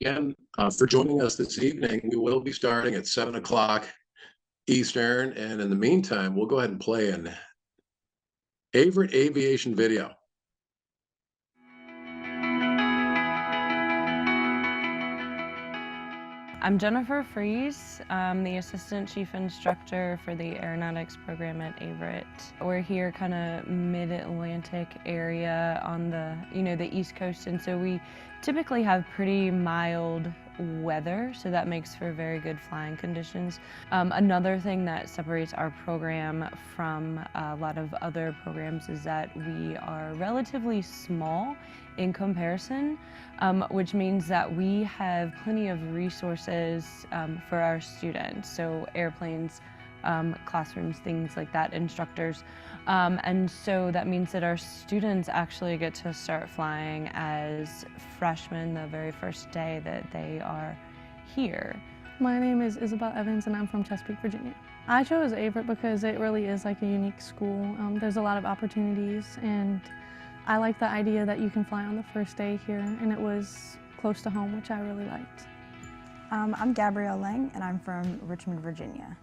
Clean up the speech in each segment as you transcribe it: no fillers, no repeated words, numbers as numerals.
again for joining us this evening. We will be starting at 7 o'clock Eastern, and in the meantime, we'll go ahead and play an Averett Aviation video. I'm Jennifer Fries. I'm the Assistant Chief Instructor for the Aeronautics program at Averett. We're here kind of mid-Atlantic area on the East Coast, and so we typically have pretty mild weather, so that makes for very good flying conditions. Another thing that separates our program from a lot of other programs is that we are relatively small in comparison, which means that we have plenty of resources for our students, so airplanes, classrooms, things like that, instructors. And so that means that our students actually get to start flying as freshmen the very first day that they are here. My name is Isabel Evans and I'm from Chesapeake, Virginia. I chose Averett because it really is like a unique school. There's a lot of opportunities, and I like the idea that you can fly on the first day here, and it was close to home, which I really liked. I'm Gabrielle Lang, and I'm from Richmond, Virginia.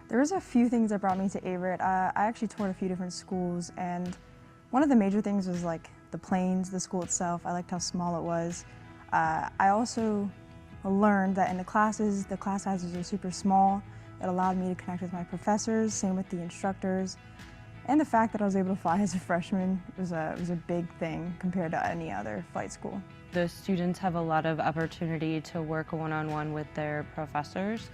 There was a few things that brought me to Averett. I actually toured a few different schools, and one of the major things was like the planes, the school itself. I liked how small it was. I also learned that in the class sizes are super small. It allowed me to connect with my professors, same with the instructors. And the fact that I was able to fly as a freshman was a big thing compared to any other flight school. The students have a lot of opportunity to work one-on-one with their professors.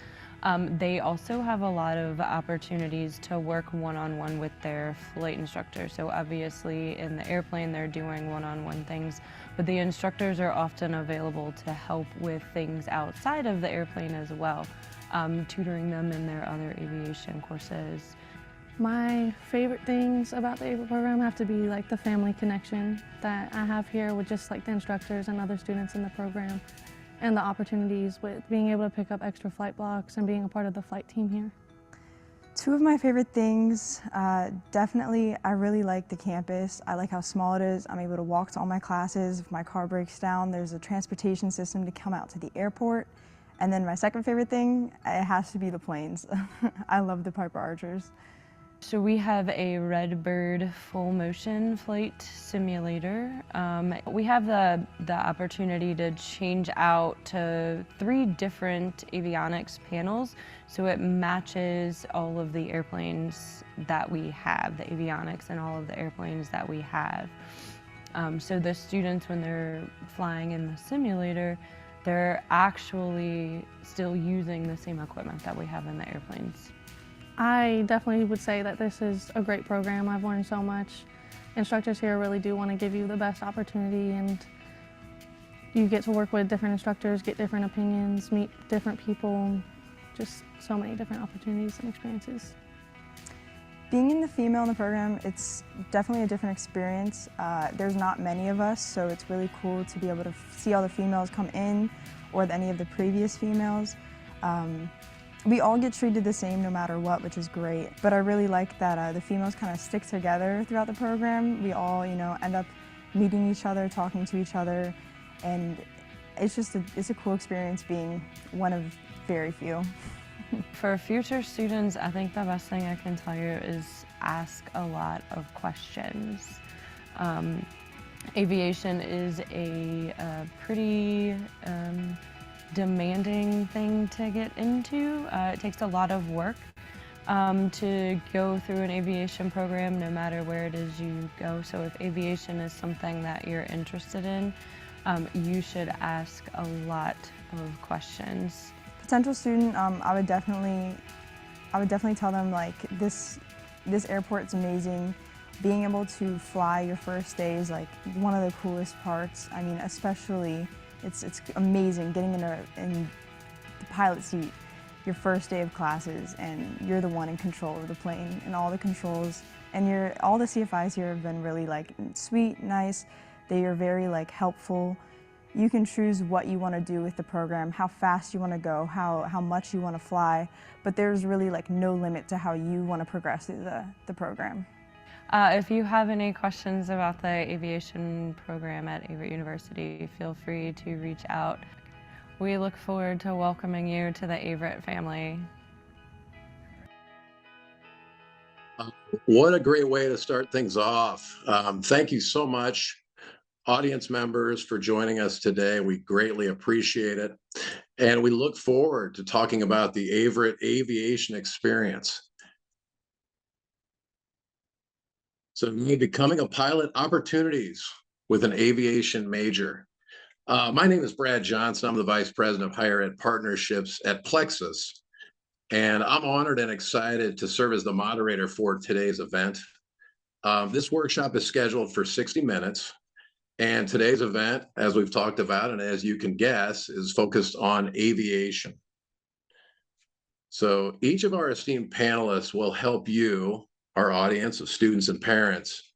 They also have a lot of opportunities to work one-on-one with their flight instructor. So obviously in the airplane they're doing one-on-one things, but the instructors are often available to help with things outside of the airplane as well, tutoring them in their other aviation courses. My favorite things about the Averett program have to be like the family connection that I have here with just like the instructors and other students in the program, and the opportunities with being able to pick up extra flight blocks and being a part of the flight team here. Two of my favorite things, definitely I really like the campus. I like how small it is. I'm able to walk to all my classes. If my car breaks down, there's a transportation system to come out to the airport. And then my second favorite thing, it has to be the planes. I love the Piper Archers. So we have a Redbird full motion flight simulator. We have the opportunity to change out to 3 different avionics panels, so it matches all of the airplanes that we have, the avionics and all of the airplanes that we have. So the students, when they're flying in the simulator, they're actually still using the same equipment that we have in the airplanes. I definitely would say that this is a great program. I've learned so much. Instructors here really do want to give you the best opportunity, and you get to work with different instructors, get different opinions, meet different people, just so many different opportunities and experiences. Being in the program, it's definitely a different experience. There's not many of us, so it's really cool to be able to see all the females come in, or any of the previous females. We all get treated the same no matter what, which is great. But I really like that the females kind of stick together throughout the program. We all, end up meeting each other, talking to each other, and it's a cool experience being one of very few. For future students, I think the best thing I can tell you is ask a lot of questions. Aviation is a pretty demanding thing to get into. It takes a lot of work to go through an aviation program, no matter where it is you go. So if aviation is something that you're interested in, you should ask a lot of questions. Potential student, I would definitely tell them like this airport's amazing. Being able to fly your first day is like one of the coolest parts. I mean, especially it's amazing getting in the pilot seat your first day of classes, and you're the one in control of the plane and all the controls. And all the CFIs here have been really like sweet, nice. They are very like helpful. You can choose what you want to do with the program, how fast you want to go, how much you want to fly, but there's really like no limit to how you want to progress through the program. If you have any questions about the aviation program at Averett University, feel free to reach out. We look forward to welcoming you to the Averett family. What a great way to start things off. Thank you so much, audience members, for joining us today. We greatly appreciate it. And we look forward to talking about the Averett Aviation experience. So becoming a pilot, opportunities with an aviation major. My name is Brad Johnson. I'm the Vice President of Higher Ed Partnerships at Plexus. And I'm honored and excited to serve as the moderator for today's event. This workshop is scheduled for 60 minutes. And today's event, as we've talked about, and as you can guess, is focused on aviation. So each of our esteemed panelists will help you, our audience of students and parents,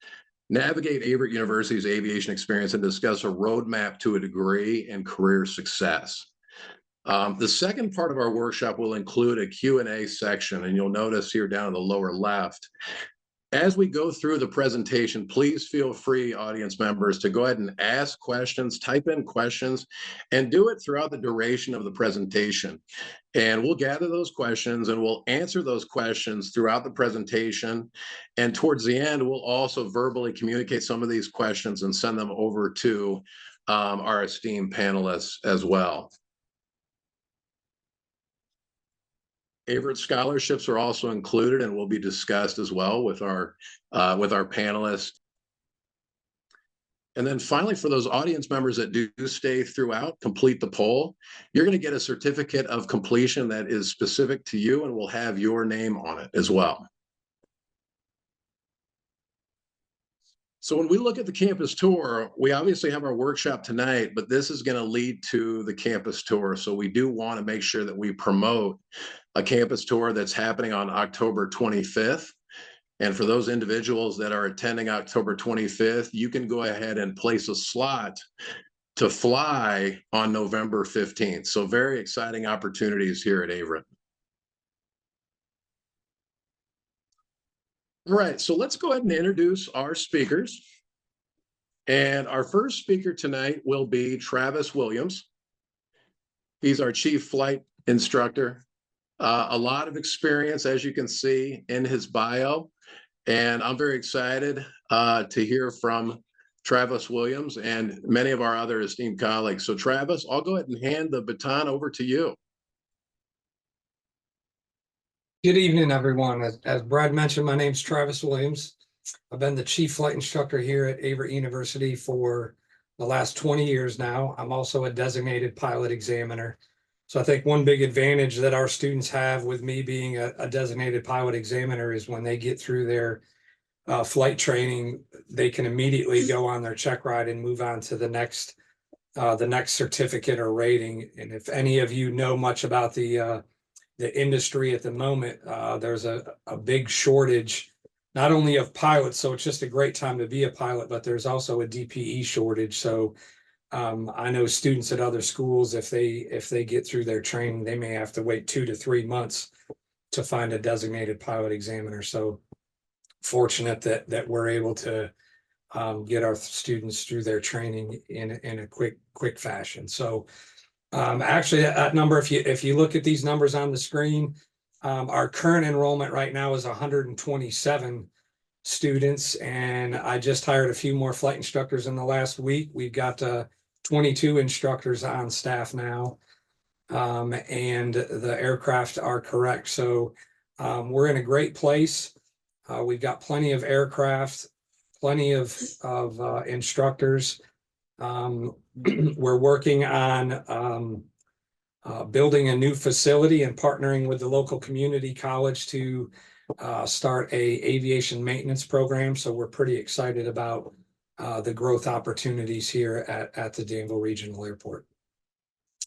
navigate Averett University's aviation experience and discuss a roadmap to a degree and career success. The second part of our workshop will include a Q&A section, and you'll notice here down in the lower left. As we go through the presentation, please feel free, audience members, to go ahead and ask questions, type in questions, and do it throughout the duration of the presentation. And we'll gather those questions and we'll answer those questions throughout the presentation. And towards the end, we'll also verbally communicate some of these questions and send them over to our esteemed panelists as well. Averett scholarships are also included and will be discussed as well with our panelists. And then finally, for those audience members that do stay throughout, complete the poll, you're going to get a certificate of completion that is specific to you and will have your name on it as well. So when we look at the campus tour, we obviously have our workshop tonight, but this is going to lead to the campus tour. So we do want to make sure that we promote a campus tour that's happening on October 25th. And for those individuals that are attending October 25th, you can go ahead and place a slot to fly on November 15th. So very exciting opportunities here at Averett. All right, so let's go ahead and introduce our speakers. And our first speaker tonight will be Travis Williams. He's our chief flight instructor. A lot of experience, as you can see in his bio. And I'm very excited to hear from Travis Williams and many of our other esteemed colleagues. So Travis, I'll go ahead and hand the baton over to you. Good evening, everyone. As Brad mentioned, my name's Travis Williams. I've been the chief flight instructor here at Averett University for the last 20 years now. I'm also a designated pilot examiner. So I think one big advantage that our students have with me being a designated pilot examiner is when they get through their flight training, they can immediately go on their check ride and move on to the next certificate or rating. And if any of you know much about the industry at the moment, there's a big shortage, not only of pilots, so it's just a great time to be a pilot, but there's also a DPE shortage. So I know students at other schools, if they get through their training, they may have to wait 2 to 3 months to find a designated pilot examiner. So fortunate that we're able to get our students through their training in a quick fashion. So actually, that number, if you look at these numbers on the screen, our current enrollment right now is 127 students, and I just hired a few more flight instructors in the last week. We've got 22 instructors on staff now, and the aircraft are correct. So we're in a great place. We've got plenty of aircraft, plenty of instructors. We're working on building a new facility and partnering with the local community college to start a aviation maintenance program. So we're pretty excited about the growth opportunities here at the Danville Regional Airport.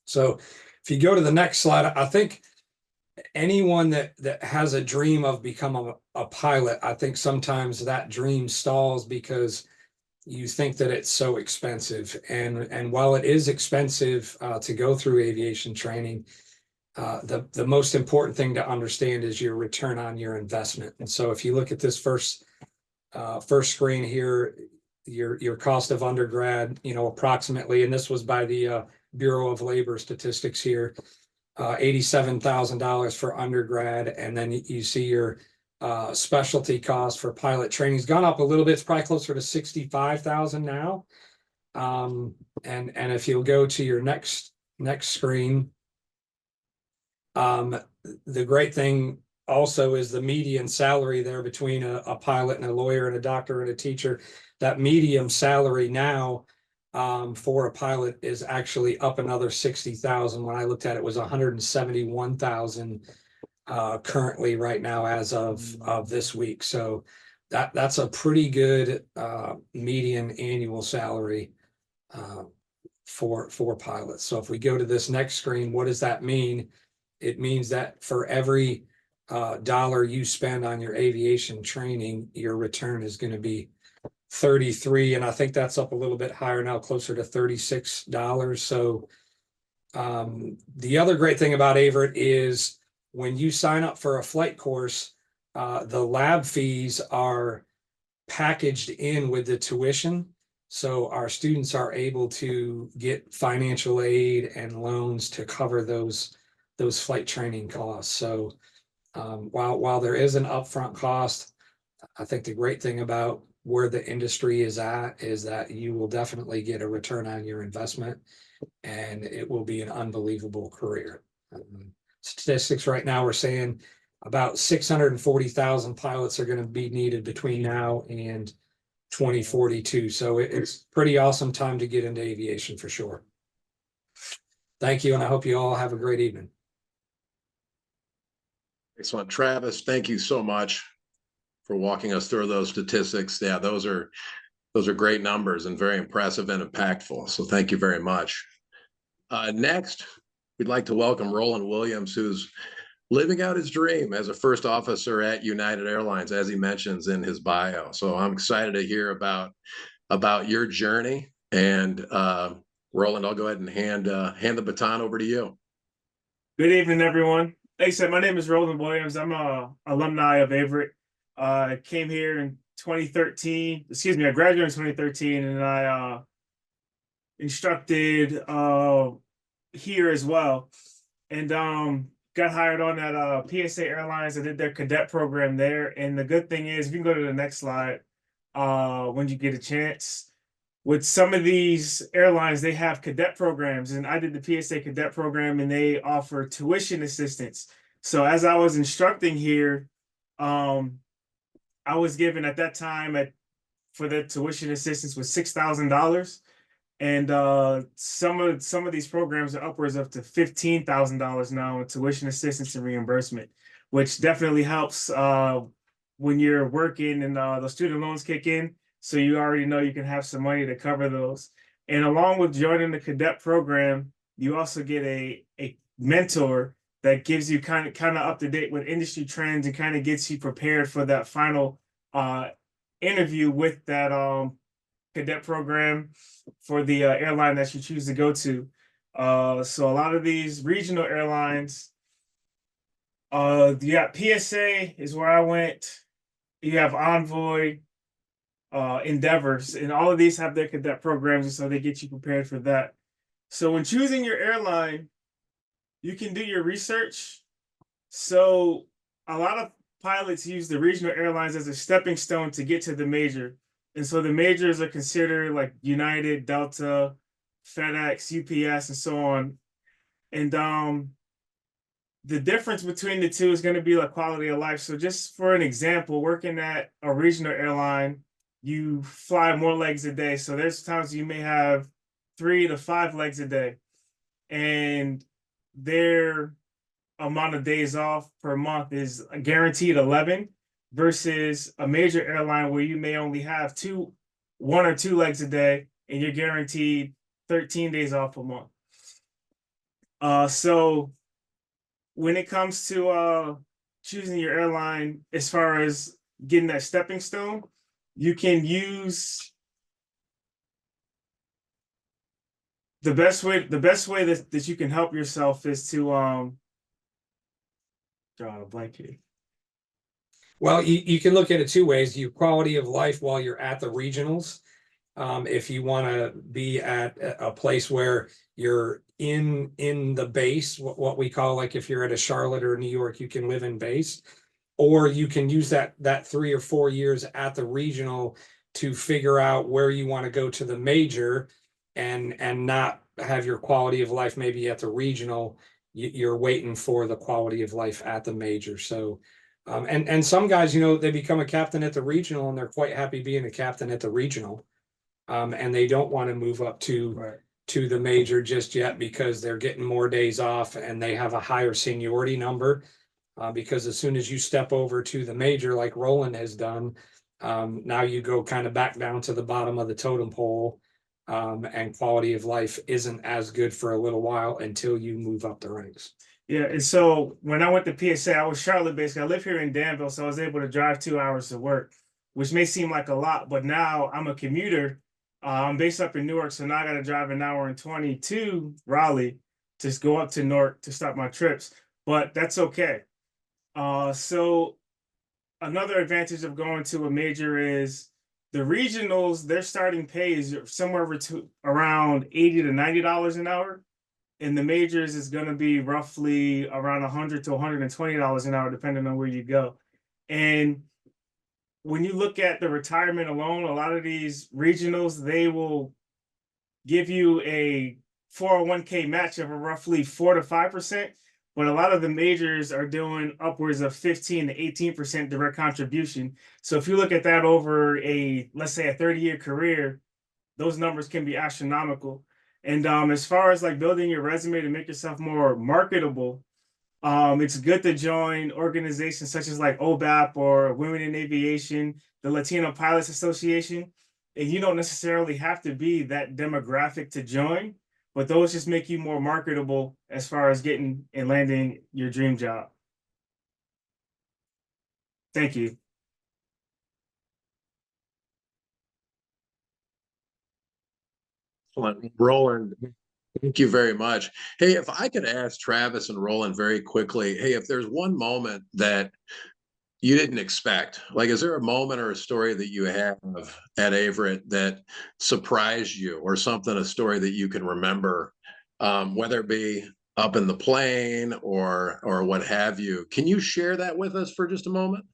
So if you go to the next slide, I think anyone that has a dream of becoming a pilot, I think sometimes that dream stalls because you think that it's so expensive. And while it is expensive to go through aviation training, the most important thing to understand is your return on your investment. And so if you look at this first screen here, your cost of undergrad, approximately, and this was by the Bureau of Labor statistics here. $87,000 for undergrad, and then you see your specialty cost for pilot training has gone up a little bit. It's probably closer to 65,000 now. And if you'll go to your next screen, the great thing also is the median salary there between a pilot and a lawyer and a doctor and a teacher. That medium salary now for a pilot is actually up another 60,000. When I looked at it, was 171,000 currently right now as of this week. So that's a pretty good median annual salary for pilots. So if we go to this next screen, what does that mean? It means that for every dollar you spend on your aviation training, your return is going to be 33, and I think that's up a little bit higher now, closer to $36. So the other great thing about Averett is when you sign up for a flight course, the lab fees are packaged in with the tuition. So our students are able to get financial aid and loans to cover those flight training costs. So while there is an upfront cost, I think the great thing about where the industry is at is that you will definitely get a return on your investment, and it will be an unbelievable career. Statistics right now are saying about 640,000 pilots are going to be needed between now and 2042. So it's pretty awesome time to get into aviation for sure. Thank you, and I hope you all have a great evening. Excellent. Travis, thank you so much for walking us through those statistics. Yeah, those are great numbers and very impressive and impactful. So thank you very much. Next, we'd like to welcome Roland Williams, who's living out his dream as a first officer at United Airlines, as he mentions in his bio. So I'm excited to hear about your journey. And Roland, I'll go ahead and hand the baton over to you. Good evening, everyone. Like I said, my name is Roland Williams. I'm a alumni of Averett. I came here in 2013. Excuse me, I graduated in 2013, and I instructed here as well. And got hired on at PSA Airlines. I did their cadet program there. And the good thing is, if you can go to the next slide, when you get a chance, with some of these airlines, they have cadet programs, and I did the PSA cadet program, and they offer tuition assistance. So as I was instructing here, I was given at that time for the tuition assistance was $6,000, and some of these programs are upwards up to $15,000 now in tuition assistance and reimbursement, which definitely helps when you're working and the student loans kick in. So you already know you can have some money to cover those. And along with joining the cadet program, you also get a mentor that gives you kind of up to date with industry trends and kind of gets you prepared for that final interview with that cadet program for the airline that you choose to go to. So a lot of these regional airlines, you got PSA is where I went. You have Envoy, Endeavors, and all of these have their cadet programs, and so they get you prepared for that. So when choosing your airline, you can do your research. So a lot of pilots use the regional airlines as a stepping stone to get to the major. And so the majors are considered like United, Delta, FedEx, UPS, and so on. And the difference between the two is going to be like quality of life. So just for an example, working at a regional airline, you fly more legs a day. So there's times you may have 3 to 5 legs a day. And their amount of days off per month is a guaranteed 11 versus a major airline where you may only have 1 or 2 legs a day and you're guaranteed 13 days off a month. So when it comes to choosing your airline, as far as getting that stepping stone, you can use the best way that you can help yourself is to draw a blank here. Well, you can look at it 2 ways: your quality of life while you're at the regionals. If you want to be at a place where you're in the base, what we call, like if you're at a Charlotte or New York, you can live in base, or you can use that 3 or 4 years at the regional to figure out where you want to go to the major, and not have your quality of life maybe at the regional. You're waiting for the quality of life at the major. So and some guys, they become a captain at the regional and they're quite happy being a captain at the regional. And they don't want to move up to the major just yet because they're getting more days off and they have a higher seniority number. Because as soon as you step over to the major, like Roland has done, now you go kind of back down to the bottom of the totem pole, and quality of life isn't as good for a little while until you move up the ranks. Yeah, and so when I went to PSA, I was Charlotte based. I live here in Danville, so I was able to drive 2 hours to work, which may seem like a lot, but now I'm a commuter. I'm based up in Newark, so now I got to drive an hour and 20 to Raleigh to go up to Newark to start my trips, but that's okay. So another advantage of going to a major is the regionals, their starting pay is somewhere around $80 to $90 an hour. And the majors is going to be roughly around $100 to $120 an hour, depending on where you go. And when you look at the retirement alone, a lot of these regionals, they will give you a 401k match of a roughly 4 to 5%. But a lot of the majors are doing upwards of 15 to 18% direct contribution. So if you look at that over let's say a 30-year career, those numbers can be astronomical. And as far as like building your resume to make yourself more marketable, it's good to join organizations such as like OBAP or Women in Aviation, the Latino Pilots Association. And you don't necessarily have to be that demographic to join, but those just make you more marketable as far as getting and landing your dream job. Thank you. Roland, thank you very much. Hey, if I could ask Travis and Roland very quickly, hey, if there's one moment that you didn't expect, like, is there a moment or a story that you have at Averett that surprised you, or something, a story that you can remember, whether it be up in the plane or what have you? Can you share that with us for just a moment?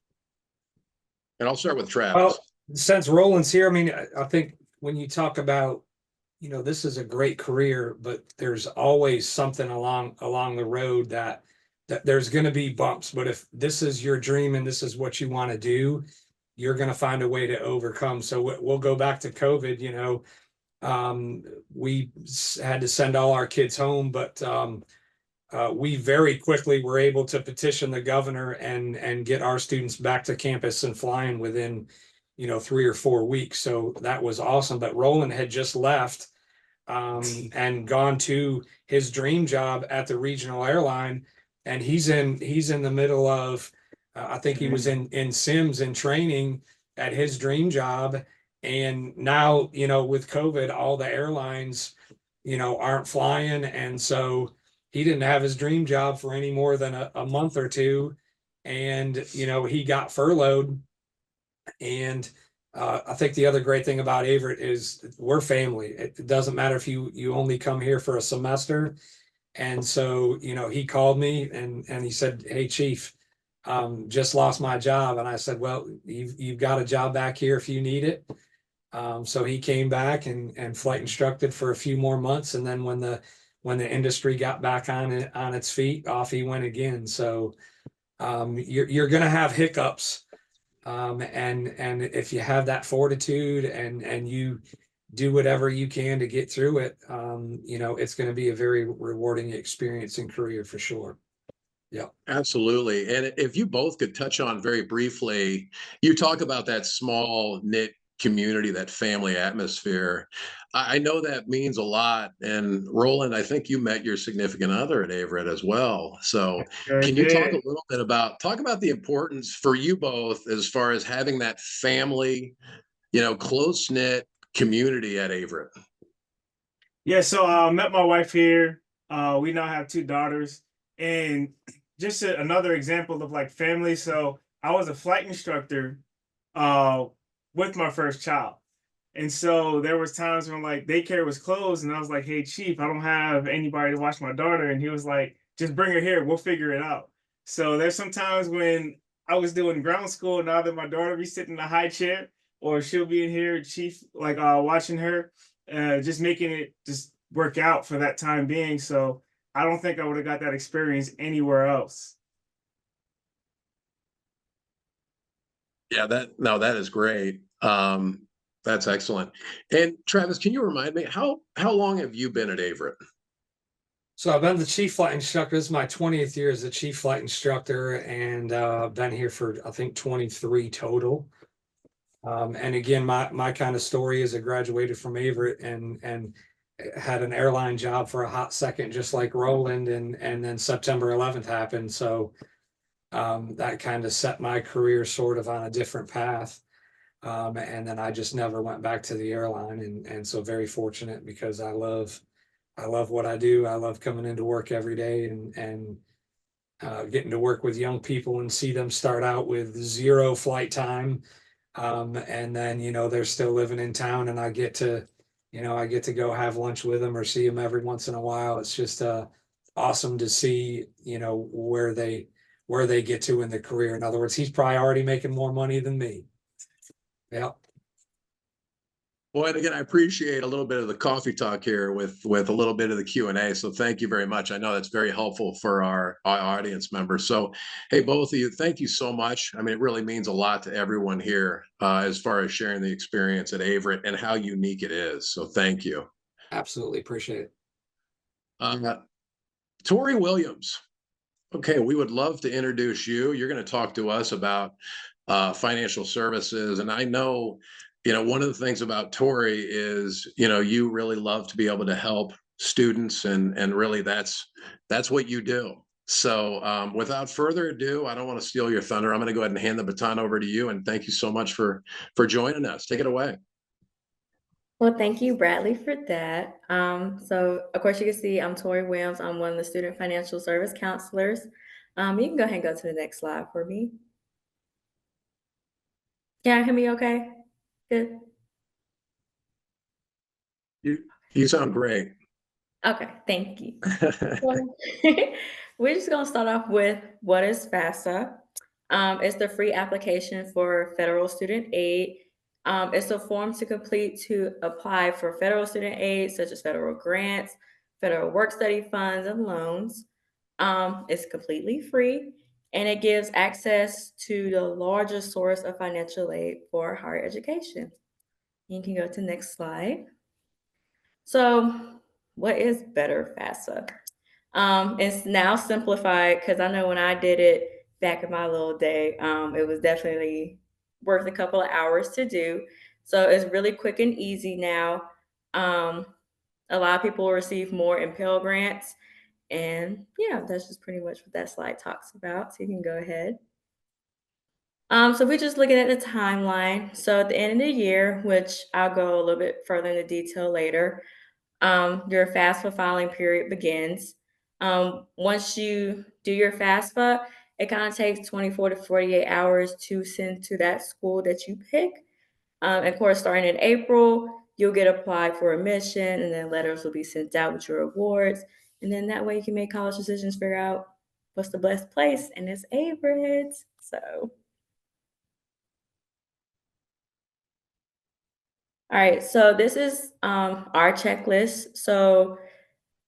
And I'll start with Travis. Well, since Roland's here, I mean, I think when you talk about, this is a great career, but there's always something along the road that there's going to be bumps. But if this is your dream and this is what you want to do, you're going to find a way to overcome. So we'll go back to COVID. We had to send all our kids home, but we very quickly were able to petition the governor and get our students back to campus and flying within 3 or 4 weeks. So that was awesome. But Roland had just left and gone to his dream job at the regional airline, and he's in the middle of I think he was in Sims in training at his dream job. And now, with COVID, all the airlines, aren't flying. And so he didn't have his dream job for any more than a month or two. And, he got furloughed. And I think the other great thing about Averett is we're family. It doesn't matter if you only come here for a semester. And so, he called me and he said, "Hey, Chief, just lost my job." And I said, "Well, you've got a job back here if you need it." So he came back and flight instructed for a few more months. And then when the industry got back on its feet, off he went again. So you're going to have hiccups. And if you have that fortitude and you do whatever you can to get through it, it's going to be a very rewarding experience and career for sure. Yeah, Absolutely. And if you both could touch on very briefly, you talk about that small knit community, that family atmosphere. I know that means a lot. And Roland, I think you met your significant other at Averett as well. So can you talk a little bit about the importance for you both as far as having that family, close knit community at Averett? Yeah, so I met my wife here. We now have 2 daughters, and just another example of like family. So I was a flight instructor with my first child, And so there was times when like daycare was closed, and I was like, "Hey, chief, I don't have anybody to watch my daughter," and he was like, "Just bring her here, we'll figure it out." So there's some times when I was doing ground school, now that my daughter be sitting in a high chair, or she'll be in here, chief, like watching her, just making it just work out for that time being. So I don't think I would have got that experience anywhere else. Yeah, that is great. That's excellent. And Travis, can you remind me how long have you been at Averett? So I've been the chief flight instructor. This is my 20th year as a chief flight instructor, and been here for I think 23 total. And again, my kind of story is I graduated from Averett and had an airline job for a hot second, just like Roland, and then September 11th happened. So that kind of set my career sort of on a different path. And then I just never went back to the airline, and so very fortunate because I love what I do. I love coming into work every day and getting to work with young people and see them start out with zero flight time. And then, they're still living in town and I get to go have lunch with them or see them every once in a while. It's just awesome to see, where they get to in the career. In other words, he's probably already making more money than me. Yeah. Well, and again, I appreciate a little bit of the coffee talk here with a little bit of the Q&A. So thank you very much. I know that's very helpful for our audience members. So, hey, both of you, thank you so much. I mean, it really means a lot to everyone here as far as sharing the experience at Averett and how unique it is. So thank you. Absolutely appreciate it. Tori Williams. Okay, we would love to introduce you. You're going to talk to us about financial services. And I know, one of the things about Tori is, you really love to be able to help students and really that's what you do. So without further ado, I don't want to steal your thunder. I'm going to go ahead and hand the baton over to you. And thank you so much for joining us. Take it away. Well, thank you, Bradley, for that. So, of course, you can see I'm Tori Williams. I'm one of the student financial service counselors. You can go ahead and go to the next slide for me. Can you hear me okay? Good. You sound great. Okay, thank you. Well, we're just going to start off with what is FAFSA. It's the free application for federal student aid. It's a form to complete to apply for federal student aid, such as federal grants, federal work study funds, and loans. It's completely free and it gives access to the largest source of financial aid for higher education. You can go to the next slide. So, what is Better FAFSA? It's now simplified because I know when I did it back in my little day, it was definitely worth a couple of hours to do. So it's really quick and easy now. Um, a lot of people receive more in Pell Grants. And yeah, that's just pretty much what that slide talks about. So you can go ahead. So we're just looking at the timeline. So at the end of the year, which I'll go a little bit further into detail later, your FAFSA filing period begins. Once you do your FAFSA, it kind of takes 24 to 48 hours to send to that school that you pick. Of course, starting in April, you'll get applied for admission, and then letters will be sent out with your awards. And then that way you can make college decisions, figure out what's the best place, and it's Averett. So, all right, so this is our checklist. So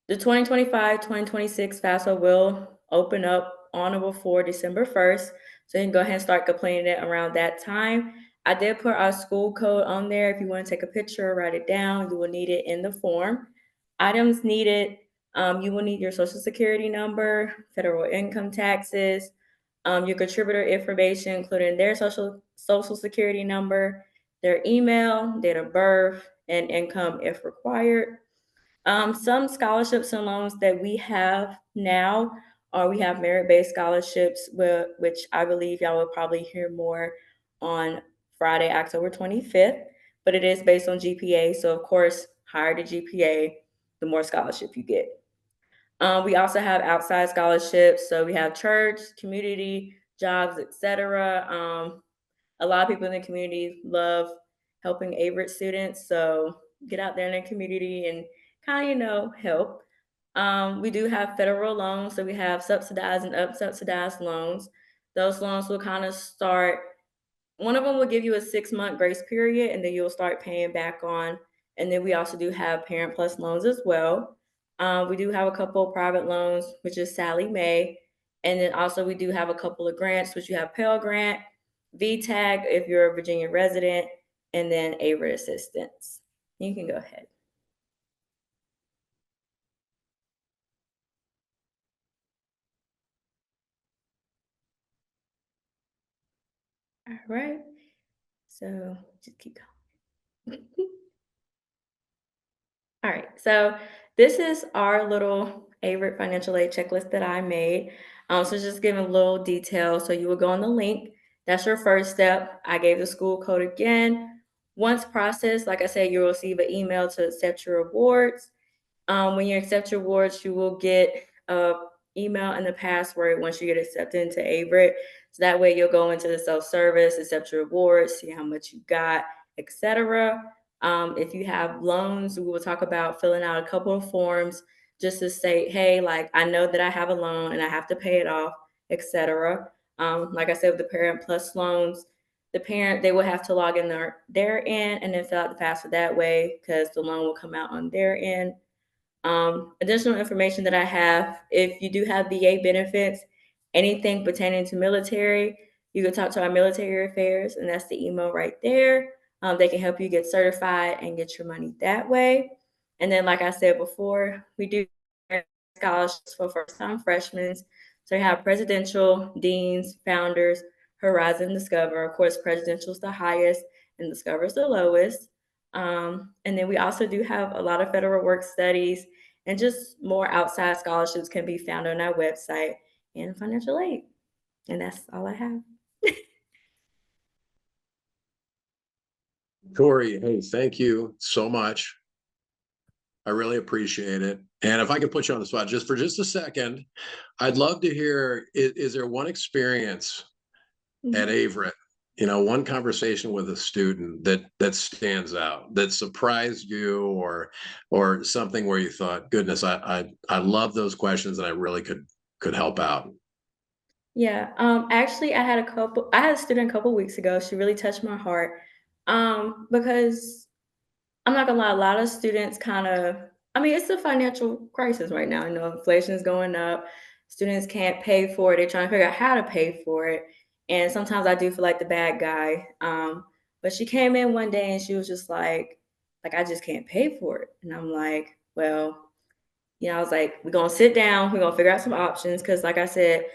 the 2025-2026 FAFSA will open up on or before December 1st. So you can go ahead and start completing it around that time. I did put our school code on there. If you want to take a picture, write it down, you will need it in the form. Items needed, you will need your social security number, federal income taxes, your contributor information, including their social security number, their email, date of birth, and income if required. Some scholarships and loans that we have now are we have merit-based scholarships, which I believe y'all will probably hear more on Friday, October 25th, but it is based on GPA. So of course, higher the GPA, the more scholarship you get. We also have outside scholarships. So we have church, community, jobs, etc. A lot of people in the community love helping Averett students. So get out there in the community and kind of, help. We do have federal loans, so we have subsidized and unsubsidized loans. Those loans will kind of start, one of them will give you a 6-month grace period, and then you'll start paying back on. And then we also do have Parent Plus loans as well. We do have a couple of private loans, which is Sally Mae. And then also we do have a couple of grants, which you have Pell Grant, VTAG if you're a Virginia resident, and then Averett Assistance. You can go ahead. All right. So just keep going. All right. So this is our little Averett financial aid checklist that I made. So just giving a little detail. So you will go on the link. That's your first step. I gave the school code again. Once processed, like I said, you'll receive an email to accept your rewards. When you accept your awards, you will get a email and the password once you get accepted into Averett. So that way you'll go into the self-service, accept your awards, see how much you got, etc. If you have loans, we will talk about filling out a couple of forms just to say, hey, like I know that I have a loan and I have to pay it off, etc. Like I said, with the Parent Plus loans, the parent, they will have to log in their end and then fill out the FAFSA that way because the loan will come out on their end. Additional information that I have, if you do have VA benefits, anything pertaining to military, you can talk to our military affairs, and that's the email right there. They can help you get certified and get your money that way. And then, like I said before, we do scholarships for first-time freshmen. So you have presidential, deans, founders, Horizon, Discover. Of course, presidential is the highest and Discover is the lowest. And then we also do have a lot of federal work studies and just more outside scholarships can be found on our website and financial aid. And that's all I have. Tori, hey, thank you so much. I really appreciate it. And if I could put you on the spot just for just a second, I'd love to hear, is there one experience at Averett, one conversation with a student that stands out, that surprised you, or something where you thought, goodness, I love those questions and I really could help out. Yeah. Actually I had a student a couple weeks ago. She really touched my heart. Because I'm not gonna lie, a lot of students it's a financial crisis right now. Inflation is going up. Students can't pay for it. They're trying to figure out how to pay for it. And sometimes I do feel like the bad guy. But she came in one day and she was just like, I just can't pay for it. And I'm like, well, I was like, we're gonna sit down, we're gonna figure out some options. Cause like I said,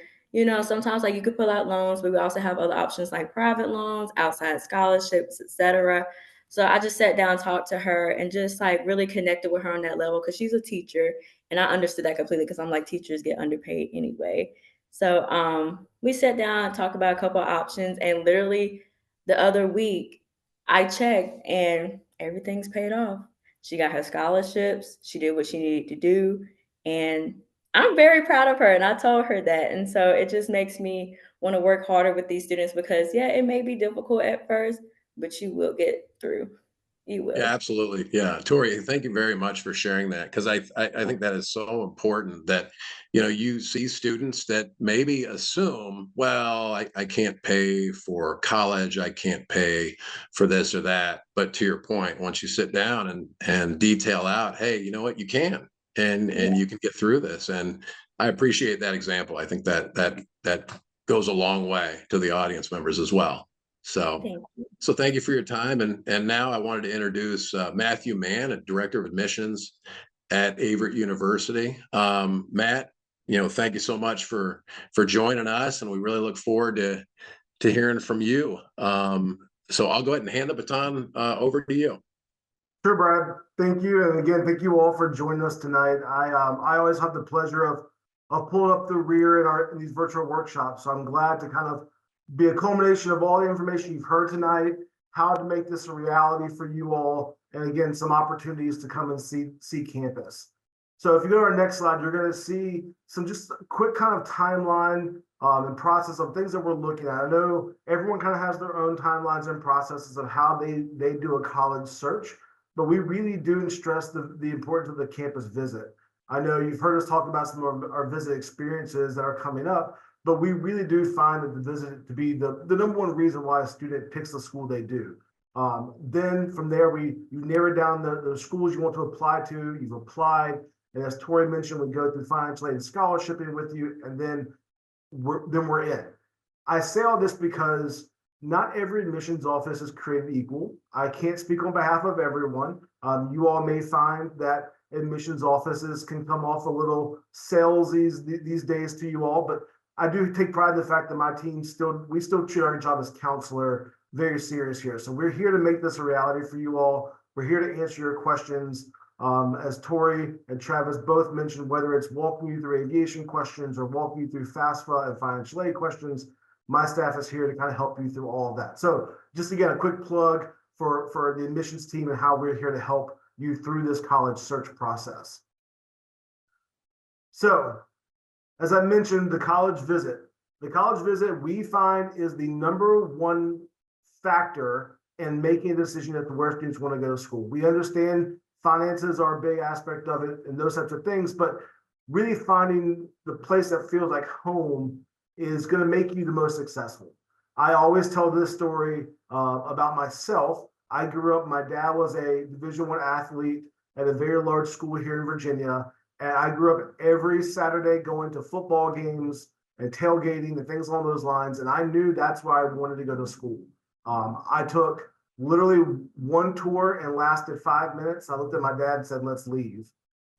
sometimes like you could pull out loans, but we also have other options like private loans, outside scholarships, etc. So I just sat down, talked to her, and just like really connected with her on that level because she's a teacher, and I understood that completely because I'm like teachers get underpaid anyway. So we sat down and talked about a couple of options, and literally the other week I checked and everything's paid off. She got her scholarships. She did what she needed to do. And I'm very proud of her. And I told her that. And so it just makes me want to work harder with these students because, yeah, it may be difficult at first, but you will get through. You will. Yeah, absolutely. Yeah. Tori, thank you very much for sharing that. Because I think that is so important that, you see students that maybe assume, well, I can't pay for college, I can't pay for this or that. But to your point, once you sit down and detail out, hey, you know what, you can and you can get through this. And I appreciate that example. I think that goes a long way to the audience members as well. So thank you for your time. And now I wanted to introduce Matthew Mann, a Director of Admissions at Averett University. Matt, thank you so much for joining us, and we really look forward to hearing from you. So I'll go ahead and hand the baton over to you. Sure, Brad. Thank you, and again, thank you all for joining us tonight. I always have the pleasure of pulling up the rear in these virtual workshops, so I'm glad to kind of be a culmination of all the information you've heard tonight, how to make this a reality for you all, and again, some opportunities to come and see campus. So if you go to our next slide, you're going to see some just quick kind of timeline and process of things that we're looking at. I know everyone kind of has their own timelines and processes of how they do a college search, but we really do stress the importance of the campus visit. I know you've heard us talk about some of our visit experiences that are coming up, but we really do find that the visit to be the number one reason why a student picks the school they do. Then from there, you narrow down the schools you want to apply to, you've applied, and as Tori mentioned, we go through financial aid and scholarshiping with you, and then we're in. I say all this because not every admissions office is created equal. I can't speak on behalf of everyone. You all may find that admissions offices can come off a little salesy these days to you all, but I do take pride in the fact that my team we still treat our job as counselor very serious here. So we're here to make this a reality for you all. We're here to answer your questions. As Tori and Travis both mentioned, whether it's walking you through aviation questions or walking you through FAFSA and financial aid questions, my staff is here to kind of help you through all of that. So just again, a quick plug for the admissions team and how we're here to help you through this college search process. So as I mentioned, the college visit we find is the number one factor in making a decision as to where students want to go to school. We understand finances are a big aspect of it and those types of things, but really finding the place that feels like home is going to make you the most successful. I always tell this story about myself. I grew up, my dad was a Division I athlete at a very large school here in Virginia. And I grew up every Saturday going to football games and tailgating and things along those lines. And I knew that's why I wanted to go to school. I took literally one tour and lasted 5 minutes. I looked at my dad and said, let's leave.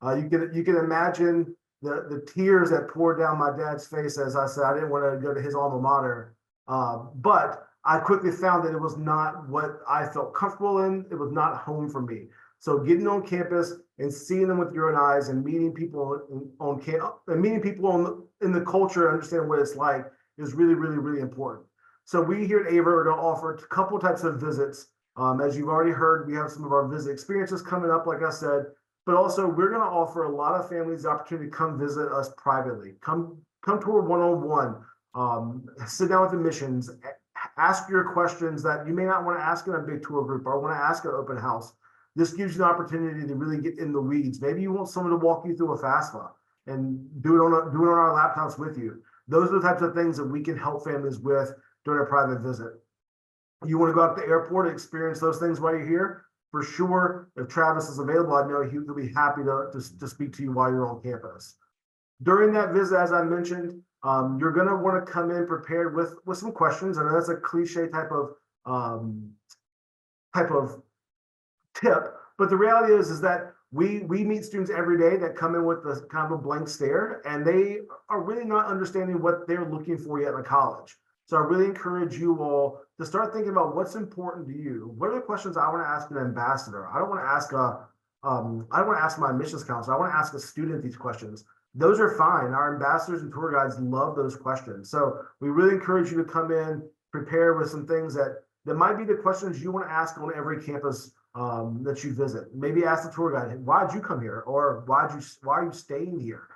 You can imagine the tears that poured down my dad's face as I said, I didn't want to go to his alma mater. But I quickly found that it was not what I felt comfortable in. It was not home for me. So getting on campus and seeing them with your own eyes and meeting people on campus and meeting people in the culture, understanding what it's like is really, really, really important. So we here at Averett are going to offer a couple types of visits. As you've already heard, we have some of our visit experiences coming up, like I said, but also we're going to offer a lot of families the opportunity to come visit us privately. Come tour one-on-one, sit down with admissions, ask your questions that you may not want to ask in a big tour group or want to ask at an open house. This gives you an opportunity to really get in the weeds. Maybe you want someone to walk you through a FAFSA and do it on our laptops with you. Those are the types of things that we can help families with during a private visit. You want to go out to the airport and experience those things while you're here? For sure, if Travis is available, I know he'll be happy to speak to you while you're on campus. During that visit, as I mentioned, you're going to want to come in prepared with some questions. I know that's a cliche type of tip, but the reality is that we meet students every day that come in with this kind of a blank stare, and they are really not understanding what they're looking for yet in college. So I really encourage you all to start thinking about what's important to you. What are the questions I want to ask an ambassador? I don't want to ask my admissions counselor. I want to ask a student these questions. Those are fine. Our ambassadors and tour guides love those questions. So we really encourage you to come in, prepare with some things that might be the questions you want to ask on every campus that you visit. Maybe ask the tour guide, why did you come here? Or why are you staying here?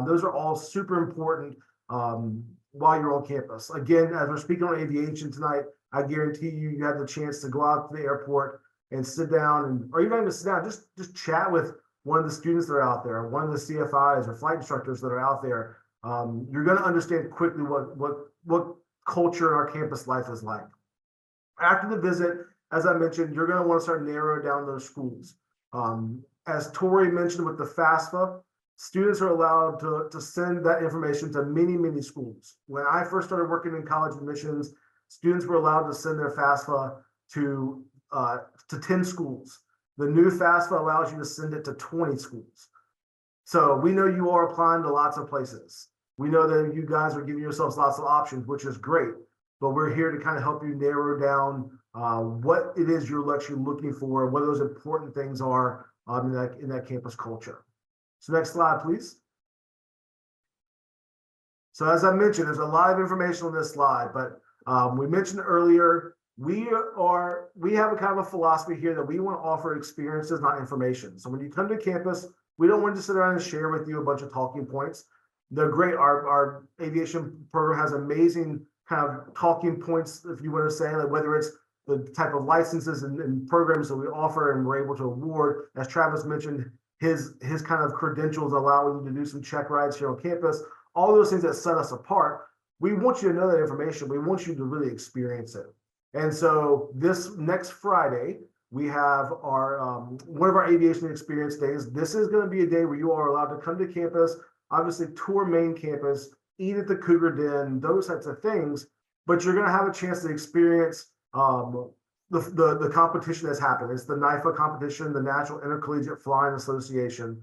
Those are all super important while you're on campus. Again, as we're speaking on aviation tonight, I guarantee you have the chance to go out to the airport and sit down or even sit down, just chat with one of the students that are out there, one of the CFIs or flight instructors that are out there. You're going to understand quickly what culture in our campus life is like. After the visit, as I mentioned, you're going to want to start narrowing down those schools. As Tori mentioned with the FAFSA, students are allowed to send that information to many, many schools. When I first started working in college admissions, students were allowed to send their FAFSA to 10 schools. The new FAFSA allows you to send it to 20 schools. So we know you are applying to lots of places. We know that you guys are giving yourselves lots of options, which is great. But we're here to kind of help you narrow down what it is you're actually looking for, what those important things are in that campus culture. So next slide, please. So as I mentioned, there's a lot of information on this slide, but we mentioned earlier, we have a kind of a philosophy here that we want to offer experiences, not information. So when you come to campus, we don't want to sit around and share with you a bunch of talking points. They're great. Our aviation program has amazing kind of talking points, if you want to say, like whether it's the type of licenses and programs that we offer and we're able to award. As Travis mentioned, his kind of credentials allowing you to do some check rides here on campus, all those things that set us apart. We want you to know that information. We want you to really experience it. And so this next Friday, we have our one of our aviation experience days. This is going to be a day where you are allowed to come to campus, obviously tour main campus, eat at the Cougar Den, those types of things. But you're going to have a chance to experience the competition that's happened. It's the NIFA competition, the National Intercollegiate Flying Association.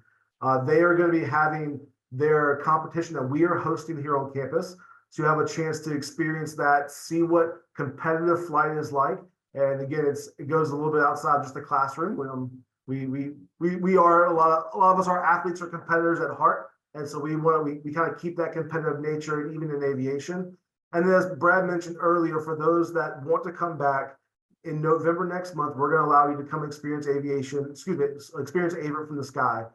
They are going to be having their competition that we are hosting here on campus. So you have a chance to experience that, see what competitive flight is like. And again, it goes a little bit outside just the classroom. We are a lot of us are athletes or competitors at heart, and so we kind of keep that competitive nature even in aviation. And then, as Brad mentioned earlier, for those that want to come back in November next month, we're going to allow you to come experience aviation. Experience Averett from the sky,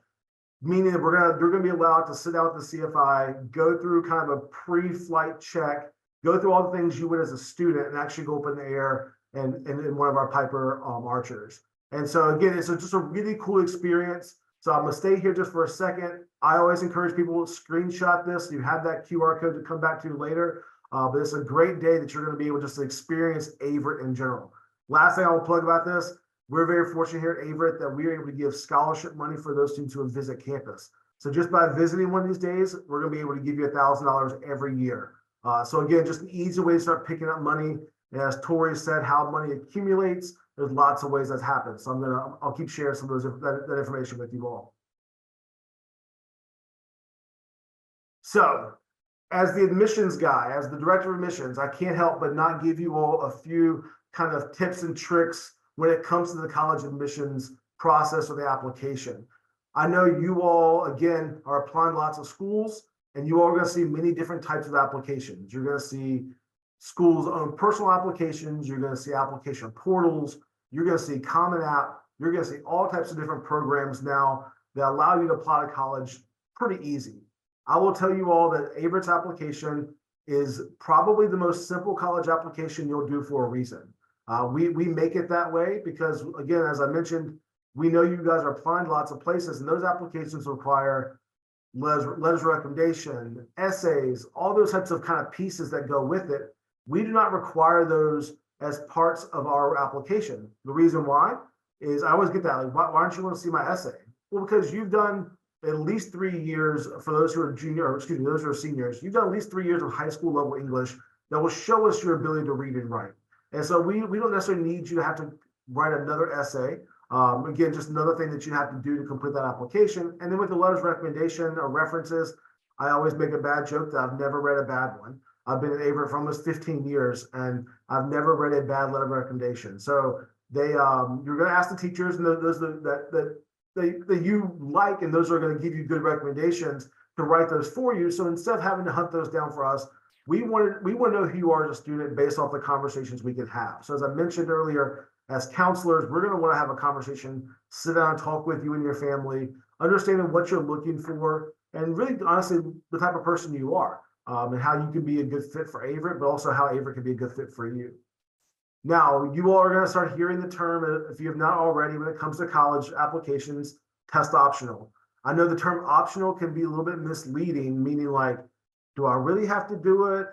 meaning that you're going to be allowed to sit down with the CFI, go through kind of a pre-flight check, go through all the things you would as a student, and actually go up in the air and in one of our Piper Archers. And so again, it's just a really cool experience. So I'm gonna stay here just for a second. I always encourage people to screenshot this. You have that QR code to come back to later. But it's a great day that you're gonna be able just to experience Averett in general. Last thing I will plug about this, we're very fortunate here at Averett that we are able to give scholarship money for those students who visit campus. So just by visiting one of these days, we're gonna be able to give you $1,000 every year. So again, just an easy way to start picking up money. And as Tori said, how money accumulates, there's lots of ways that's happened. So I'll keep sharing some of that information with you all. So as the admissions guy, as the director of admissions, I can't help but not give you all a few kind of tips and tricks when it comes to the college admissions process or the application. I know you all, again, are applying to lots of schools, and you all are going to see many different types of applications. You're going to see schools' own personal applications. You're going to see application portals. You're going to see Common App. You're going to see all types of different programs now that allow you to apply to college pretty easy. I will tell you all that Averett's application is probably the most simple college application you'll do for a reason. We make it that way because, again, as I mentioned, we know you guys are applying to lots of places, and those applications require letters of recommendation, essays, all those types of kind of pieces that go with it. We do not require those as parts of our application. The reason why is I always get that, like, why don't you want to see my essay? Well, because you've done at least 3 years, for those who are those who are seniors, you've done at least 3 years of high school level English that will show us your ability to read and write. And so we don't necessarily need you to have to write another essay. Again, just another thing that you have to do to complete that application. And then with the letters of recommendation or references, I always make a bad joke that I've never read a bad one. I've been at Averett for almost 15 years, and I've never read a bad letter of recommendation. So you're going to ask the teachers and those that you like, and those are going to give you good recommendations to write those for you. So instead of having to hunt those down for us, we want to know who you are as a student based off the conversations we can have. So as I mentioned earlier, as counselors, we're going to want to have a conversation, sit down and talk with you and your family, understanding what you're looking for, and really honestly the type of person you are, and how you can be a good fit for Averett, but also how Averett can be a good fit for you. Now, you all are going to start hearing the term, if you have not already, when it comes to college applications, test optional. I know the term optional can be a little bit misleading, meaning like, do I really have to do it?